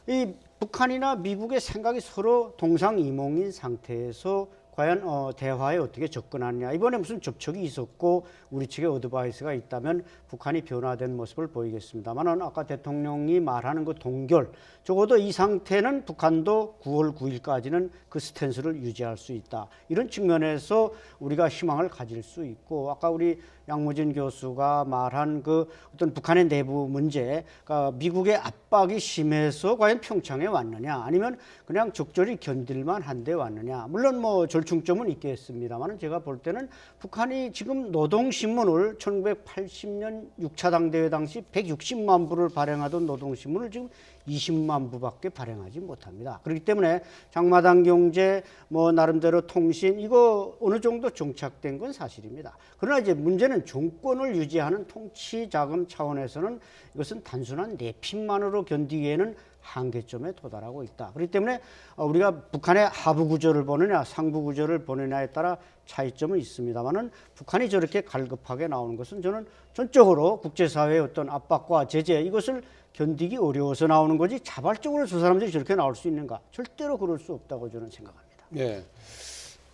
이 북한이나 미국의 생각이 서로 동상이몽인 상태에서 과연 대화에 어떻게 접근하느냐. 이번에 무슨 접촉이 있었고 우리 측에 어드바이스가 있다면 북한이 변화된 모습을 보이겠습니다만 아까 대통령이 말하는 그 동결 적어도 이 상태는 북한도 9월 9일까지는 그 스탠스를 유지할 수 있다. 이런 측면에서 우리가 희망을 가질 수 있고 아까 우리 양무진 교수가 말한 그 어떤 북한의 내부 문제가 미국의 압박이 심해서 과연 평창에 왔느냐 아니면 그냥 적절히 견딜만 한데 왔느냐. 물론 뭐 절충점은 있겠습니다만 제가 볼 때는 북한이 지금 노동신문을 1980년 6차 당대회 당시 160만 부를 발행하던 노동신문을 지금 20만 부밖에 발행하지 못합니다. 그렇기 때문에 장마당 경제 뭐 나름대로 통신 이거 어느 정도 정착된 건 사실입니다. 그러나 이제 문제는 정권을 유지하는 통치 자금 차원에서는 이것은 단순한 내핀만으로 견디기에는 한계점에 도달하고 있다. 그렇기 때문에 우리가 북한의 하부 구조를 보느냐 상부 구조를 보느냐에 따라 차이점은 있습니다만은 북한이 저렇게 갈급하게 나오는 것은 저는 전적으로 국제사회의 어떤 압박과 제재 이것을 견디기 어려워서 나오는 거지 자발적으로 저 사람들이 저렇게 나올 수 있는가? 절대로 그럴 수 없다고 저는 생각합니다. 예.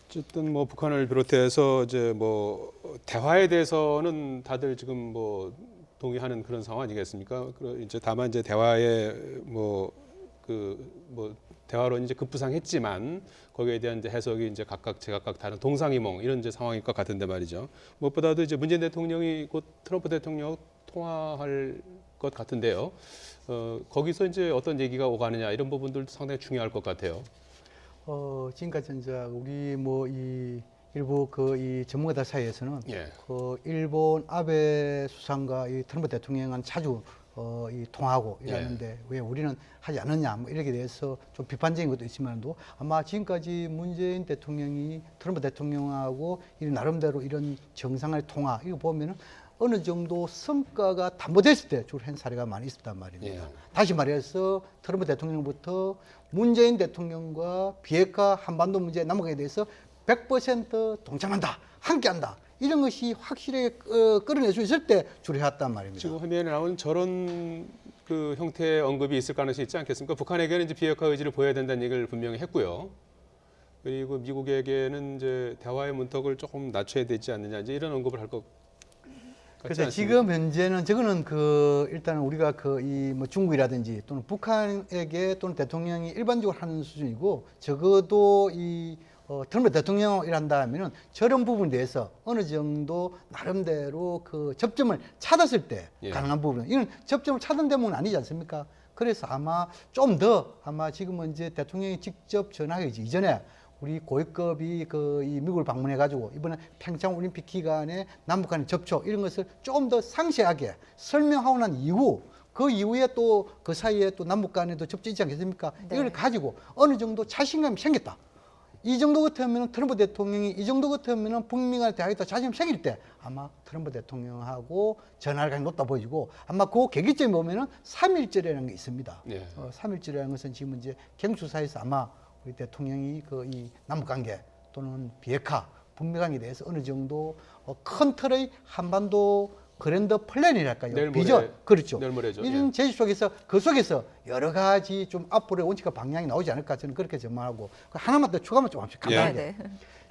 어쨌든 뭐 북한을 비롯해서 이제 뭐 대화에 대해서는 다들 지금 뭐 동의하는 그런 상황 아니겠습니까? 이제 다만 이제 대화에 뭐 대화론이 이제 급부상했지만 거기에 대한 이제 해석이 이제 각각 제각각 다른 동상이몽 이런 이제 상황일 것 같은데 말이죠. 무엇보다도 이제 문재인 대통령이 곧 트럼프 대통령 통화할 것 같은데요. 거기서 이제 어떤 얘기가 오가느냐 이런 부분들도 상당히 중요할 것 같아요. 지금까지 이제 우리 뭐 이 일부 이 전문가들 사이에서는 예. 일본 아베 수상과 이 트럼프 대통령은 자주 이 통하고 이러는데 왜 우리는 하지 않느냐 뭐 이렇게 대해서 좀 비판적인 것도 있지만도 아마 지금까지 문재인 대통령이 트럼프 대통령하고 이 나름대로 이런 정상의 통화 이거 보면은 어느 정도 성과가 담보됐을 때 주로 한 사례가 많이 있었단 말입니다. 예. 다시 말해서 트럼프 대통령부터 문재인 대통령과 비핵화 한반도 문제 남북에 대해서 100% 동참한다, 함께한다. 이런 것이 확실하게 끌어낼 수 있을 때 주로 해왔단 말입니다. 지금 화면에 나온 저런 그 형태의 언급이 있을 가능성이 있지 않겠습니까? 북한에게는 이제 비핵화 의지를 보여야 된다는 얘기를 분명히 했고요. 그리고 미국에게는 이제 대화의 문턱을 조금 낮춰야 되지 않느냐 이제 이런 언급을 할 것 같지 그래서 않습니까? 지금 현재는 저거는 일단은 우리가 이 뭐 중국이라든지 또는 북한에게 또는 대통령이 일반적으로 하는 수준이고 적어도 트럼프 대통령을 한다면은 저런 부분에 대해서 어느 정도 나름대로 그 접점을 찾았을 때 예. 가능한 부분. 이건 접점을 찾은 대목은 아니지 않습니까? 그래서 아마 좀 더 지금은 이제 대통령이 직접 전화하기 이전에 우리 고위급이 이 미국을 방문해가지고 이번에 평창 올림픽 기간에 남북 간의 접촉 이런 것을 좀 더 상세하게 설명하고 난 이후 그 이후에 또 그 사이에 또 남북 간에도 접촉이 있지 않겠습니까? 네. 이걸 가지고 어느 정도 자신감이 생겼다. 이 정도 같으면 트럼프 대통령이 이 정도 같으면 북미 간의 대화가 자신감 생길 때 아마 트럼프 대통령하고 전화를 가장 높다 보이고 아마 그 계기점이 보면은 3.1절이라는 게 있습니다. 네. 3.1절이라는 것은 지금 이제 경수사에서 아마 우리 대통령이 이 남북 관계 또는 비핵화, 북미 관계에 대해서 어느 정도 큰 틀의 한반도 그랜드 플랜이랄까요? 내일 모레, 비전, 그렇죠. 내일 모레죠. 이런 예. 제시 속에서 그 속에서 여러 가지 좀 앞으로의 원칙과 방향이 나오지 않을까 저는 그렇게 전망하고 하나만 더 추가만 좀 합시다. 간단하게. 네.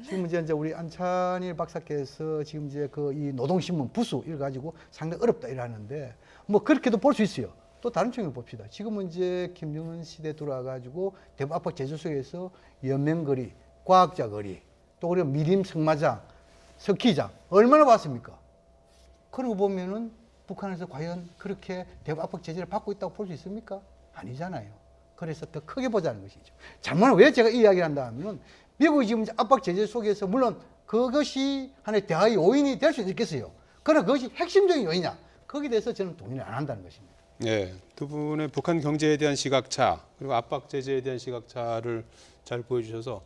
지금 이제 우리 안찬일 박사께서 지금 이제 이 노동신문 부수 이걸 가지고 상당히 어렵다 이러는데 뭐 그렇게도 볼 수 있어요. 또 다른 측면을 봅시다. 지금은 이제 김정은 시대 들어와가지고 대북 압박 제조 속에서 연맹거리, 과학자거리, 또 우리가 미림 승마장, 스키장 얼마나 봤습니까? 그런 거 보면은 북한에서 과연 그렇게 대북 압박 제재를 받고 있다고 볼 수 있습니까? 아니잖아요. 그래서 더 크게 보자는 것이죠. 장만은 왜 제가 이 이야기를 한다 하면은 미국이 지금 압박 제재 속에서 물론 그것이 하나의 대화의 요인이 될 수 있겠어요. 그러나 그것이 핵심적인 요인이냐? 거기에 대해서 저는 동의를 안 한다는 것입니다. 네, 두 분의 북한 경제에 대한 시각차 그리고 압박 제재에 대한 시각차를 잘 보여주셔서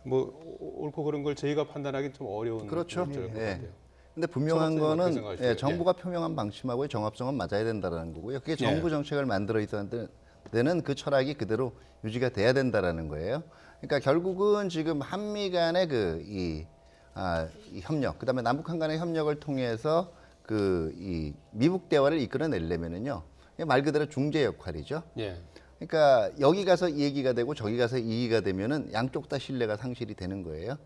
뭐 옳고 그른 걸 저희가 판단하기 좀 어려운 그렇죠. 문제일 것 예. 같아요. 근데 분명한 정확성이 어떻게 거는 생각하시나요? 정부가 표명한 방침하고의 정합성은 맞아야 된다는 거고요. 그게 정부 정책을 만들어 있던 데는 그 철학이 그대로 유지가 돼야 된다라는 거예요. 그러니까 결국은 지금 한미 간의 이 협력, 그다음에 남북한 간의 협력을 통해서 이 미북 대화를 이끌어내려면은요. 말 그대로 중재 역할이죠. 예. 그러니까 여기 가서 이 얘기가 되고 저기 가서 이 얘기가 되면은 양쪽 다 신뢰가 상실이 되는 거예요.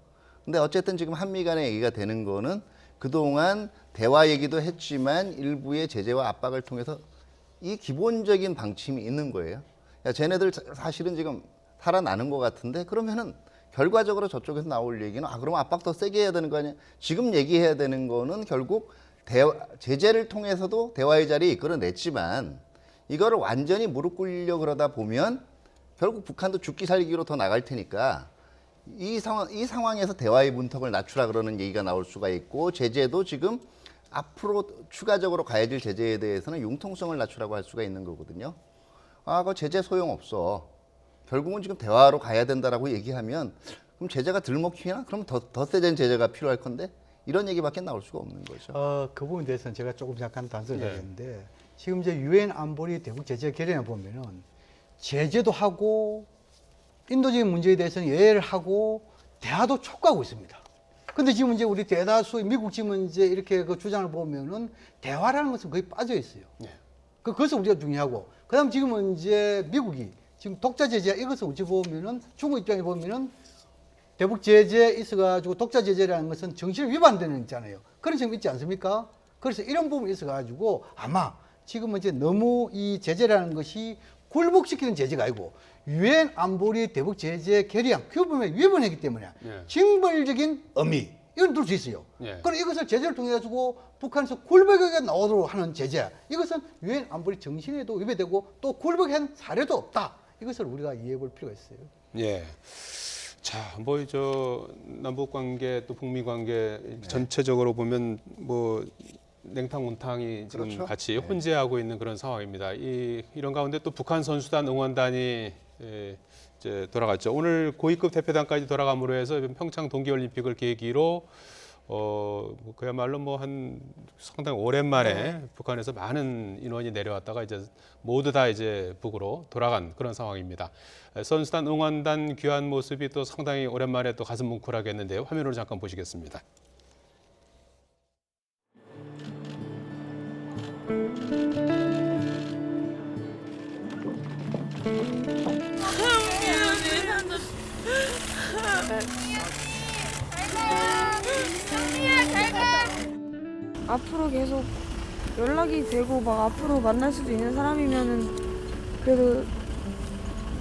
근데 어쨌든 지금 한미 간의 얘기가 되는 거는 그동안 대화 얘기도 했지만 일부의 제재와 압박을 통해서 이 기본적인 방침이 있는 거예요. 야, 쟤네들 사실은 지금 살아나는 것 같은데 그러면은 결과적으로 저쪽에서 나올 얘기는 그럼 압박 더 세게 해야 되는 거 아니야? 지금 얘기해야 되는 거는 결국 제재를 통해서도 대화의 자리에 이끌어냈지만 이거를 완전히 무릎 꿇려 그러다 보면 결국 북한도 죽기 살기로 더 나갈 테니까 이 상황에서 대화의 문턱을 낮추라 그러는 얘기가 나올 수가 있고 제재도 지금 앞으로 추가적으로 가해질 제재에 대해서는 융통성을 낮추라고 할 수가 있는 거거든요. 그거 제재 소용없어. 결국은 지금 대화로 가야 된다라고 얘기하면 그럼 제재가 덜 먹히나? 그럼 더 세진 제재가 필요할 건데 이런 얘기밖에 나올 수가 없는 거죠. 그 부분에 대해서는 제가 조금 약간 단서를 드렸는데 지금 이제 유엔 안보리 대북 제재 결의에 보면은 제재도 하고 인도적인 문제에 대해서는 예외를 하고 대화도 촉구하고 있습니다. 근데 지금 이제 우리 대다수의 미국 지금 이제 이렇게 그 주장을 보면은 대화라는 것은 거의 빠져 있어요. 그것을 우리가 중요하고 그다음 지금은 이제 미국이 지금 독자 제재 이것을 우리 보면은 중국 입장에 보면은 대북 제재 있어가지고 독자 제재라는 것은 정신을 위반되는 있잖아요. 그런 점이 있지 않습니까? 그래서 이런 부분이 있어가지고 아마 지금은 이제 너무 이 제재라는 것이 굴복시키는 제재가 아니고 유엔 안보리 대북 제재 결의안 규범에 위반했기 때문에 징벌적인 의미 이건 둘 수 있어요. 그럼 이것을 제재를 통해 가지고 북한에서 굴복하게 나오도록 하는 제재 이것은 유엔 안보리 정신에도 위배되고 또 굴복한 사례도 없다. 이것을 우리가 이해해 볼 필요가 있어요. 예. 자, 뭐 저 남북 관계 또 북미 관계 전체적으로 보면 뭐 냉탕온탕이 지금 그렇죠. 같이 혼재하고 있는 그런 상황입니다. 이런 가운데 또 북한 선수단 응원단이 이제 돌아갔죠. 오늘 고위급 대표단까지 돌아감으로 해서 평창 동계올림픽을 계기로 뭐 그야말로 뭐 한 상당히 오랜만에 북한에서 많은 인원이 내려왔다가 이제 모두 다 이제 북으로 돌아간 그런 상황입니다. 선수단 응원단 귀한 모습이 또 상당히 오랜만에 또 가슴 뭉클하게 했는데요. 화면으로 잠깐 보시겠습니다. 앞으로 계속 연락이 되고 막 앞으로 만날 수도 있는 사람이면은 그래도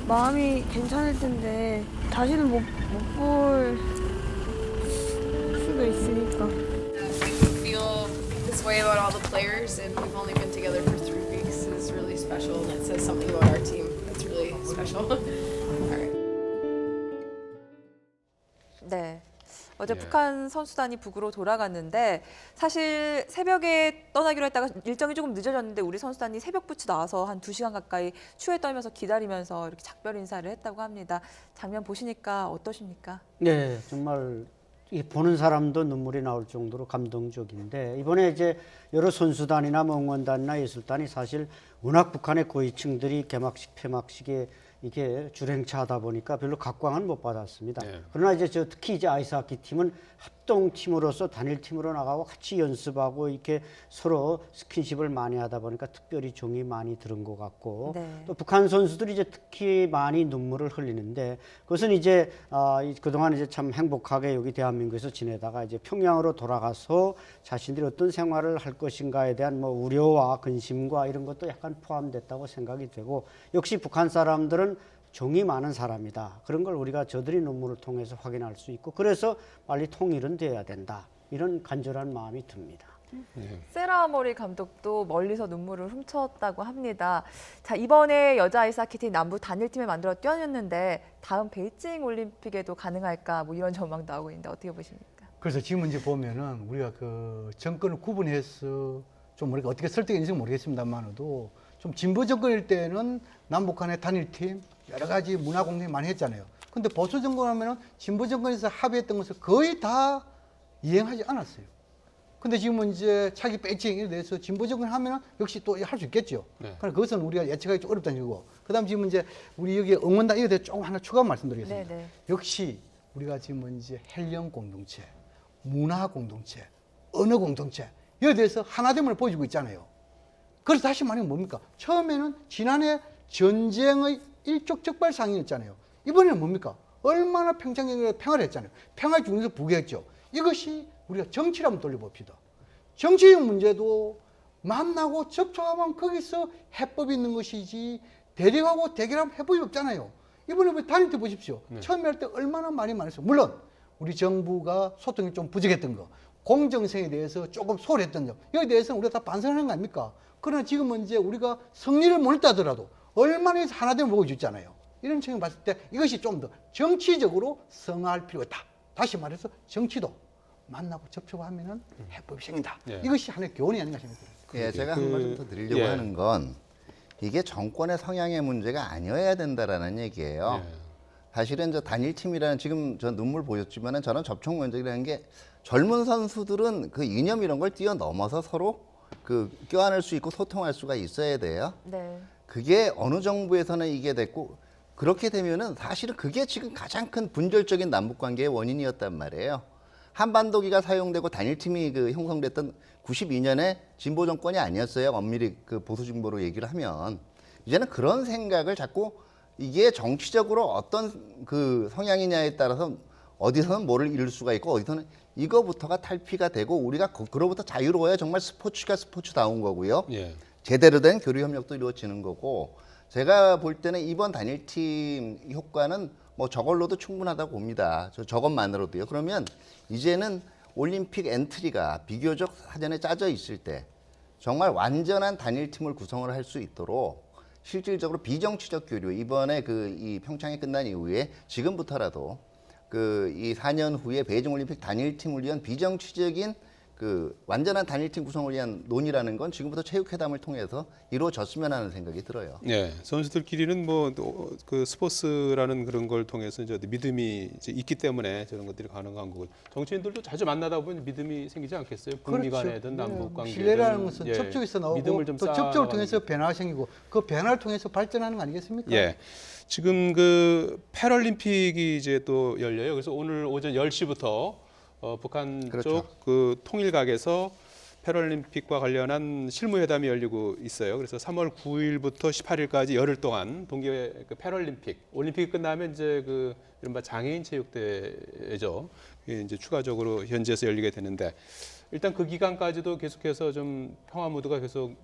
마음이 괜찮을 텐데 다시는 못 볼 수도 있으니까. Feel this way about all the players, and we've only been together for 3 weeks is really special, and it says something about our team that's really special. All right. 네. 어제 예. 북한 선수단이 북으로 돌아갔는데 사실 새벽에 떠나기로 했다가 일정이 조금 늦어졌는데 우리 선수단이 새벽부터 나와서 한 2시간 가까이 추위에 떨면서 기다리면서 이렇게 작별 인사를 했다고 합니다. 장면 보시니까 어떠십니까? 네, 정말 이 보는 사람도 눈물이 나올 정도로 감동적인데 이번에 이제 여러 선수단이나 뭐 응원단이나 예술단이 사실 워낙 북한의 고위층들이 개막식, 폐막식에 이게 줄행차하다 보니까 별로 각광은 못 받았습니다. 네. 그러나 이제 특히 이제 아이스하키 팀은 합동팀으로서 단일팀으로 나가고 같이 연습하고 이렇게 서로 스킨십을 많이 하다 보니까 특별히 정이 많이 들은 것 같고 네. 또 북한 선수들이 이제 특히 많이 눈물을 흘리는데 그것은 이제 그동안 이제 참 행복하게 여기 대한민국에서 지내다가 이제 평양으로 돌아가서 자신들이 어떤 생활을 할 것인가에 대한 뭐 우려와 근심과 이런 것도 약간 포함됐다고 생각이 되고 역시 북한 사람들은 정이 많은 사람이다. 그런 걸 우리가 저들이 눈물을 통해서 확인할 수 있고 그래서 빨리 통일은 돼야 된다. 이런 간절한 마음이 듭니다. 세라머리 감독도 멀리서 눈물을 훔쳤다고 합니다. 자, 이번에 여자 아이스하키팀 남부 단일팀을 만들어 뛰어냈는데 다음 베이징 올림픽에도 가능할까 뭐 이런 전망도 나오고 있는데 어떻게 보십니까? 그래서 지금 이제 보면은 우리가 그 정권을 구분해서 좀 우리가 어떻게 설득했는지 모르겠습니다만도 좀 진보 정권일 때는 남북한의 단일팀 여러 가지 문화 공동이 많이 했잖아요. 근데 보수 정권하면은 진보 정권에서 합의했던 것을 거의 다 이행하지 않았어요. 근데 지금은 이제 차기 베이징에 대해서 진보 정권 하면은 역시 또 할 수 있겠죠. 그러니까 그것은 우리가 예측하기 좀 어렵다는 얘기고. 그다음 지금 이제 우리 여기 응원단 이에 대해 조금 하나 추가 말씀드리겠습니다. 네네. 역시 우리가 지금 이제 헬령 공동체, 문화 공동체, 언어 공동체 이에 대해서 하나됨을 보여주고 있잖아요. 그래서 다시 말하면 뭡니까? 처음에는 지난해 전쟁의 일촉즉발상이었잖아요. 이번에는 뭡니까? 얼마나 평창경에 평화를 했잖아요. 평화 중에서 부귀했죠. 이것이 우리가 정치를 한번 돌려봅시다. 정치적 문제도 만나고 접촉하면 거기서 해법이 있는 것이지 대립하고 대결하면 해법이 없잖아요. 이번에 단일 때 보십시오. 처음에 할 때 얼마나 많이 말했어요. 물론 우리 정부가 소통이 좀 부족했던 거, 공정성에 대해서 조금 소홀했던 점, 여기에 대해서는 우리가 다 반성하는 거 아닙니까? 그러나 지금은 이제 우리가 승리를 못 했다더라도 얼마나 해서 하나 되면 보여줬잖아요. 이런 측면 봤을 때 이것이 좀 더 정치적으로 성화할 필요가 있다. 다시 말해서 정치도 만나고 접촉하면은 해법이 생긴다. 예. 이것이 하나의 교훈이 아닌가 싶습니다. 예, 제가 한 말씀 더 드리려고 예. 하는 건 이게 정권의 성향의 문제가 아니어야 된다라는 얘기예요. 예. 사실은 저 단일팀이라는 지금 저 눈물 보였지만은 저는 접촉 면적이라는 게 젊은 선수들은 그 이념 이런 걸 뛰어넘어서 서로 그 껴안을 수 있고 소통할 수가 있어야 돼요. 네. 그게 어느 정부에서는 이게 됐고 그렇게 되면은 사실은 그게 지금 가장 큰 분절적인 남북 관계의 원인이었단 말이에요. 한반도기가 사용되고 단일팀이 그 형성됐던 92년에 진보 정권이 아니었어요. 엄밀히 그 보수 진보로 얘기를 하면 이제는 그런 생각을 자꾸 이게 정치적으로 어떤 그 성향이냐에 따라서 어디서는 뭐를 이룰 수가 있고 어디서는 이거부터가 탈피가 되고 우리가 그로부터 자유로워야 정말 스포츠가 스포츠다운 거고요. 예. 제대로 된 교류 협력도 이루어지는 거고 제가 볼 때는 이번 단일팀 효과는 뭐 저걸로도 충분하다고 봅니다. 저것만으로도요. 그러면 이제는 올림픽 엔트리가 비교적 사전에 짜져 있을 때 정말 완전한 단일팀을 구성을 할 수 있도록 실질적으로 비정치적 교류 이번에 그 이 평창이 끝난 이후에 지금부터라도 그 이 4년 후에 베이징 올림픽 단일팀을 위한 비정치적인 그 완전한 단일팀 구성을 위한 논의라는 건 지금부터 체육회담을 통해서 이루어졌으면 하는 생각이 들어요. 예, 선수들끼리는 뭐 그 스포츠라는 그런 걸 통해서 이제 믿음이 이제 있기 때문에 저런 것들이 가능한 거고 정치인들도 자주 만나다 보면 믿음이 생기지 않겠어요? 북미 간에든 남북 관계든 신뢰라는 것은 예, 접촉에서 나오고 믿음을 좀 또 접촉을 쌓아가는 통해서 변화가 생기고 그 변화를 통해서 발전하는 거 아니겠습니까? 예. 지금 그 패럴림픽이 이제 또 열려요. 그래서 오늘 오전 10시부터 북한 그렇죠. 쪽 그 통일각에서 패럴림픽과 관련한 실무회담이 열리고 있어요. 그래서 3월 9일부터 18일까지 열흘 동안 동계 그 패럴림픽, 올림픽이 끝나면 이제 그 이른바 장애인 체육대회죠. 이게 이제 추가적으로 현지에서 열리게 되는데 일단 그 기간까지도 계속해서 좀 평화 무드가 계속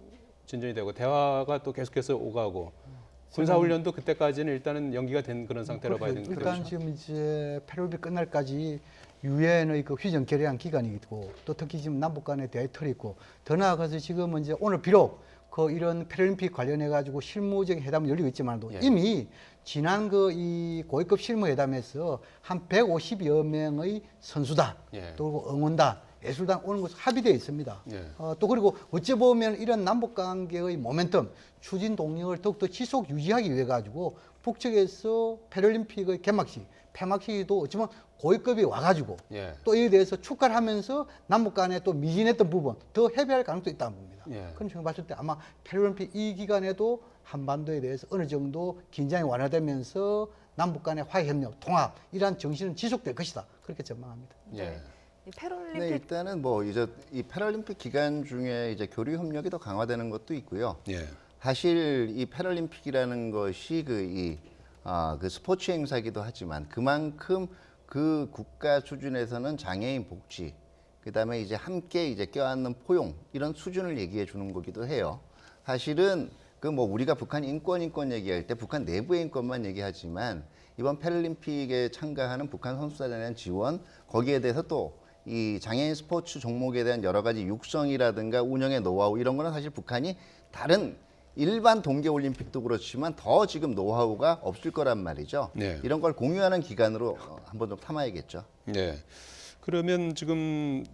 진전이 되고 대화가 또 계속해서 오가고 군사훈련도 그때까지는 일단은 연기가 된 그런 상태로 봐야 되는 거죠. 일단 지금 이제 패럴림픽 끝날까지 유엔의 그 휴전 결의안 기간이 있고 또 특히 지금 남북 간의 대화털이 있고 더 나아가서 지금은 이제 오늘 비록 그 이런 패럴림픽 관련해 가지고 실무적인 회담이 열리고 있지만도 예. 이미 지난 그 이 고위급 실무회담에서 한 150여 명의 선수단 예. 또 응원단 예술단 오는 것으로 합의되어 있습니다. 예. 또 그리고 어찌 보면 이런 남북 관계의 모멘텀 추진 동력을 더욱더 지속 유지하기 위해 가지고 북측에서 패럴림픽의 개막식, 폐막식도 어찌 보면 고위급이 와가지고 예. 또 이에 대해서 축하를 하면서 남북 간에 또 미진했던 부분 더 해배할 가능성도 있다는 겁니다. 예. 그런 측면 봤을 때 아마 패럴림픽 이 기간에도 한반도에 대해서 어느 정도 긴장이 완화되면서 남북 간의 화해 협력, 통합 이러한 정신은 지속될 것이다. 그렇게 전망합니다. 예. 이 네, 패럴림픽 일단은 뭐 이제 이 패럴림픽 기간 중에 이제 교류 협력이 더 강화되는 것도 있고요. 예. 사실 이 패럴림픽이라는 것이 그 스포츠 행사이기도 하지만 그만큼 그 국가 수준에서는 장애인 복지, 그다음에 이제 함께 이제 껴안는 포용 이런 수준을 얘기해 주는 거기도 해요. 사실은 그 뭐 우리가 북한 인권 얘기할 때 북한 내부의 인권만 얘기하지만 이번 패럴림픽에 참가하는 북한 선수단에 대한 지원 거기에 대해서 또 이 장애인 스포츠 종목에 대한 여러 가지 육성이라든가 운영의 노하우 이런 거는 사실 북한이 다른 일반 동계올림픽도 그렇지만 더 지금 노하우가 없을 거란 말이죠. 네. 이런 걸 공유하는 기간으로 한번 좀 삼아야겠죠. 네. 그러면 지금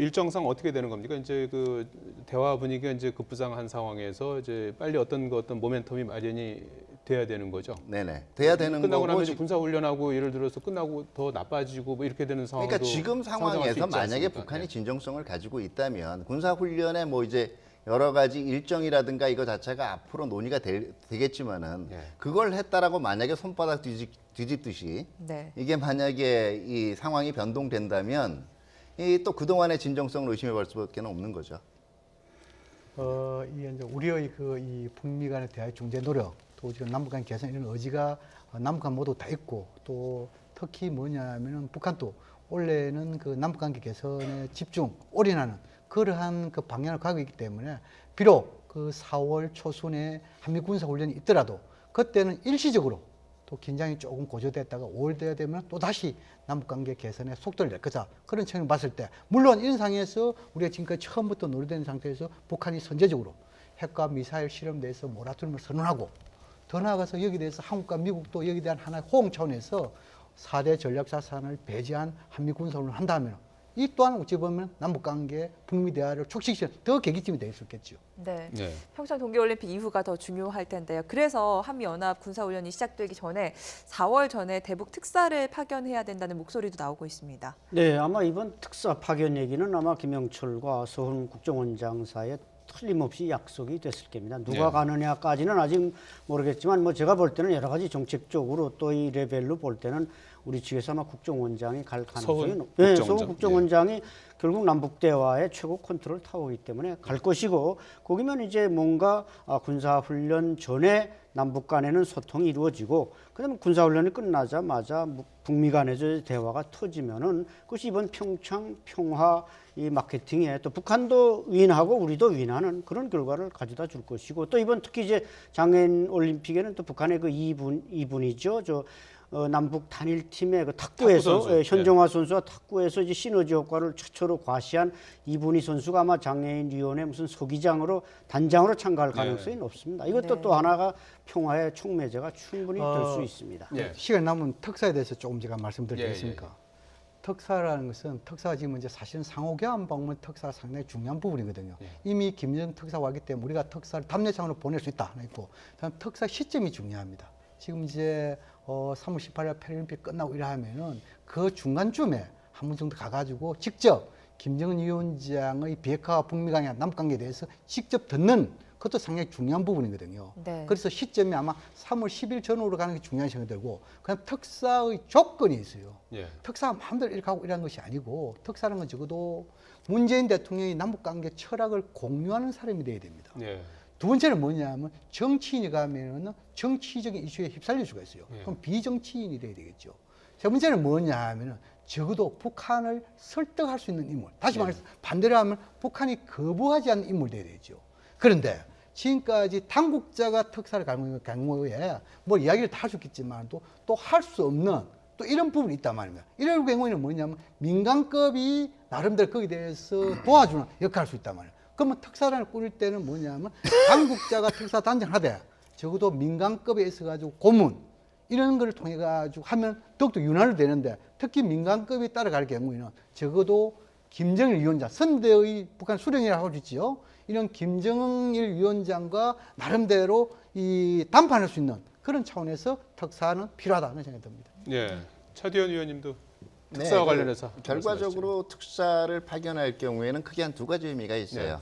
일정상 어떻게 되는 겁니까? 이제 그 대화 분위기가 이제 급부상한 상황에서 이제 빨리 어떤 모멘텀이 마련이 돼야 되는 거죠. 네네. 돼야 되는 끝나고 거고 나면 이제 군사 훈련하고 예를 들어서 끝나고 더 나빠지고 뭐 이렇게 되는 상황도 그러니까 지금 상상할 수 상황에서 있지 만약에 않습니까? 북한이 네. 진정성을 가지고 있다면 군사 훈련에 뭐 이제 여러 가지 일정이라든가 이거 자체가 앞으로 논의가 되겠지만은 네. 그걸 했다라고 만약에 손바닥 뒤집듯이 네. 이게 만약에 이 상황이 변동된다면 이 또 그동안의 진정성을 의심해 볼 수밖에 없는 거죠. 이 이제 우리의 그 이 북미 간의 대화의 중재 노력, 또 지금 남북 간 개선 이런 의지가 남북 간 모두 다 있고 또 특히 뭐냐면은 북한도 원래는 그 남북 관계 개선에 집중 올인하는 그러한 그 방향을 가고 있기 때문에 비록 그 4월 초순에 한미 군사 훈련이 있더라도 그때는 일시적으로 또 긴장이 조금 고조됐다가 5월 돼야 되면 또 다시 남북관계 개선에 속도를 낼 거다. 그런 측면을 봤을 때 물론 이런 상황에서 우리가 지금까지 처음부터 노리된 상태에서 북한이 선제적으로 핵과 미사일 실험에 대해서 모라토리움을 선언하고 더 나아가서 여기에 대해서 한국과 미국도 여기에 대한 하나의 호응 차원에서 4대 전략자산을 배제한 한미 군사훈련을 한다면 이 또한 어찌 보면 남북관계 북미 대화를 촉진시키는 더 계기점이 될 수 있겠죠. 네. 네. 평창 동계올림픽 이후가 더 중요할 텐데요. 그래서 한미연합 군사훈련이 시작되기 전에 4월 전에 대북 특사를 파견해야 된다는 목소리도 나오고 있습니다. 네, 아마 이번 특사 파견 얘기는 아마 김영철과 서훈 국정원장 사이에 틀림없이 약속이 됐을 겁니다. 누가 네. 가느냐까지는 아직 모르겠지만 뭐 제가 볼 때는 여러 가지 정책적으로 또 이 레벨로 볼 때는 우리 측에서 아마 국정원장이 갈 가능성이 서훈 네, 국정원장. 서훈 국정원장이 결국 남북 대화의 최고 컨트롤을 타오기 때문에 갈 것이고 거기면 이제 뭔가 군사 훈련 전에 남북 간에는 소통이 이루어지고 그다음에 군사 훈련이 끝나자마자 북미 간에서 대화가 터지면은 그것이 이번 평창 평화 이 마케팅에 또 북한도 윈하고 우리도 윈하는 그런 결과를 가져다 줄 것이고 또 이번 특히 이제 장애인 올림픽에는 또 북한의 그 이분이죠. 남북 단일팀의 그 탁구에서 탁구 선수. 현정화 선수와 탁구에서 이제 시너지 효과를 최초로 과시한 이분희 선수가 아마 장애인위원회 무슨 서기장으로 단장으로 참가할 가능성이 높습니다. 이것도 네. 또 하나가 평화의 촉매제가 충분히 될 수 있습니다. 예. 시간 남은 특사에 대해서 조금 제가 말씀드리겠습니까? 예, 특사라는 것은 특사가 지금 이제 사실은 상호교환 방문 특사가 상당히 중요한 부분이거든요. 이미 김정 특사가 왔기 때문에 우리가 특사를 답례상으로 보낼 수 있다 하나 있고, 다음 특사 시점이 중요합니다. 지금 이제 3월 18일 패럴림픽 끝나고 이러면은 그 중간쯤에 한 번 정도 가가지고 직접 김정은 위원장의 비핵화 북미 간의 남북관계에 대해서 직접 듣는 그것도 상당히 중요한 부분이거든요. 네. 그래서 시점이 아마 3월 10일 전후로 가는 게 중요한 시간이 되고, 그냥 특사의 조건이 있어요. 예. 특사가 마음대로 이렇게 하고 이러는 것이 아니고, 특사라는 건 적어도 문재인 대통령이 남북관계 철학을 공유하는 사람이 돼야 됩니다. 예. 두 번째는 뭐냐면 정치인이 가면은 정치적인 이슈에 휩쓸릴 수가 있어요. 그럼 비정치인이 돼야 되겠죠. 세 번째는 뭐냐 하면은 적어도 북한을 설득할 수 있는 인물. 다시 말해서 반대로 하면 북한이 거부하지 않는 인물 돼야 되죠. 그런데 지금까지 당국자가 특사를 가는 경우에 뭐 이야기를 다 할 수 있겠지만 또 할 수 없는 또 이런 부분이 있단 말입니다. 이런 경우에는 뭐냐면 민간급이 나름대로 거기에 대해서 도와주는 역할을 할 수 있단 말이에요. 그러면 특사단을 꾸릴 때는 뭐냐면 당국자가 특사 단장하되 적어도 민간급에 있어가지고 고문 이런 걸 통해 가지고 하면 더욱더 윤활유 되는데, 특히 민간급이 따라갈 경우에는 적어도 김정일 위원장, 선대의 북한 수령이라고 할 수 있지요. 이런 김정일 위원장과 나름대로 이 담판할 수 있는 그런 차원에서 특사는 필요하다는 생각이 듭니다. 예. 차디현 의원님도 특사와 관련해서 결과적으로 특사를 파견할 경우에는 크게 한 두 가지 의미가 있어요.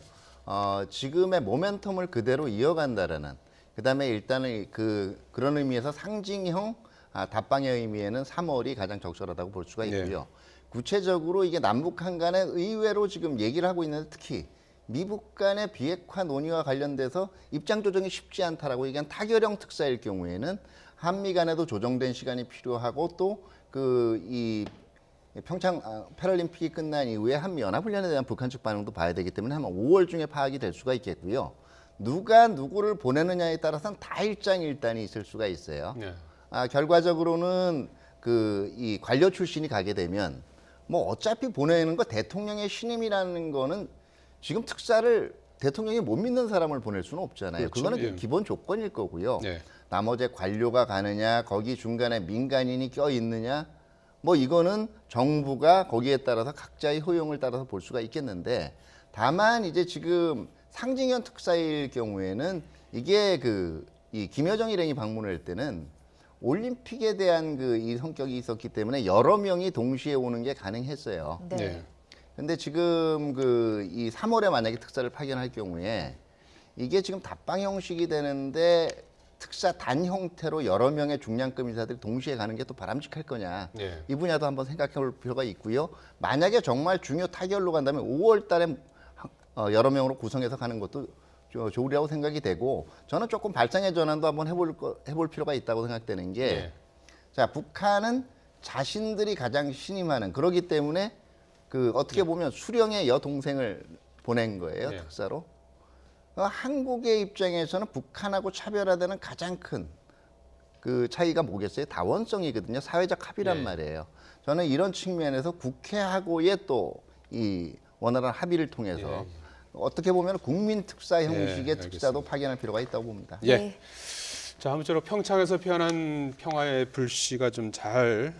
지금의 모멘텀을 그대로 이어간다라는, 그다음에 일단은 그런 의미에서 상징형 답방의 의미에는 3월이 가장 적절하다고 볼 수가 있고요. 구체적으로 이게 남북한 간에 의외로 지금 얘기를 하고 있는데, 특히 미국 간의 비핵화 논의와 관련돼서 입장 조정이 쉽지 않다라고 얘기한 타결형 특사일 경우에는 한미 간에도 조정된 시간이 필요하고, 또 이 평창 패럴림픽이 끝난 이후에 한미 연합훈련에 대한 북한 측 반응도 봐야 되기 때문에 아마 5월 중에 파악이 될 수가 있겠고요. 누가 누구를 보내느냐에 따라서는 다 일장일단이 있을 수가 있어요. 네. 결과적으로는 이 관료 출신이 가게 되면 뭐 어차피 보내는 거 대통령의 신임이라는 거는 지금 특사를 대통령이 못 믿는 사람을 보낼 수는 없잖아요. 그렇죠. 그거는 예. 기본 조건일 거고요. 네. 나머지 관료가 가느냐, 거기 중간에 민간인이 껴 있느냐, 뭐 이거는 정부가 거기에 따라서 각자의 효용을 따라서 볼 수가 있겠는데, 다만 이제 지금 상징형 특사일 경우에는 이게 이 김여정 일행이 방문할 때는 올림픽에 대한 이 성격이 있었기 때문에 여러 명이 동시에 오는 게 가능했어요. 네. 네. 근데 지금 이 3월에 만약에 특사를 파견할 경우에 이게 지금 답방 형식이 되는데 특사 단 형태로 여러 명의 중량급 인사들이 동시에 가는 게 또 바람직할 거냐. 네. 이 분야도 한번 생각해 볼 필요가 있고요. 만약에 정말 중요 타결로 간다면 5월 달에 여러 명으로 구성해서 가는 것도 좋으리라고 생각이 되고, 저는 조금 발상의 전환도 한번 해볼 필요가 있다고 생각되는 게, 네. 자, 북한은 자신들이 가장 신임하는, 그러기 때문에 어떻게 보면 수령의 여동생을 보낸 거예요, 네. 그 차이가 뭐겠어요? 다원성이거든요. 사회적 합의란 예. 말이에요. 저는 이런 측면에서 국회하고의 또 이 원활한 합의를 통해서 어떻게 보면 국민 특사 형식의 예, 특사도 파견할 필요가 있다고 봅니다. 예. 네. 자, 아무쪼록 평창에서 피어난 평화의 불씨가 좀 잘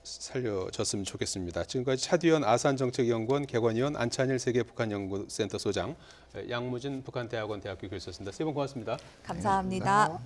살려졌으면 좋겠습니다. 지금까지 차디연 아산정책연구원 개관위원, 안찬일 세계북한연구센터 소장, 양무진 북한대학원 대학교 교수였습니다. 세 분 고맙습니다. 감사합니다.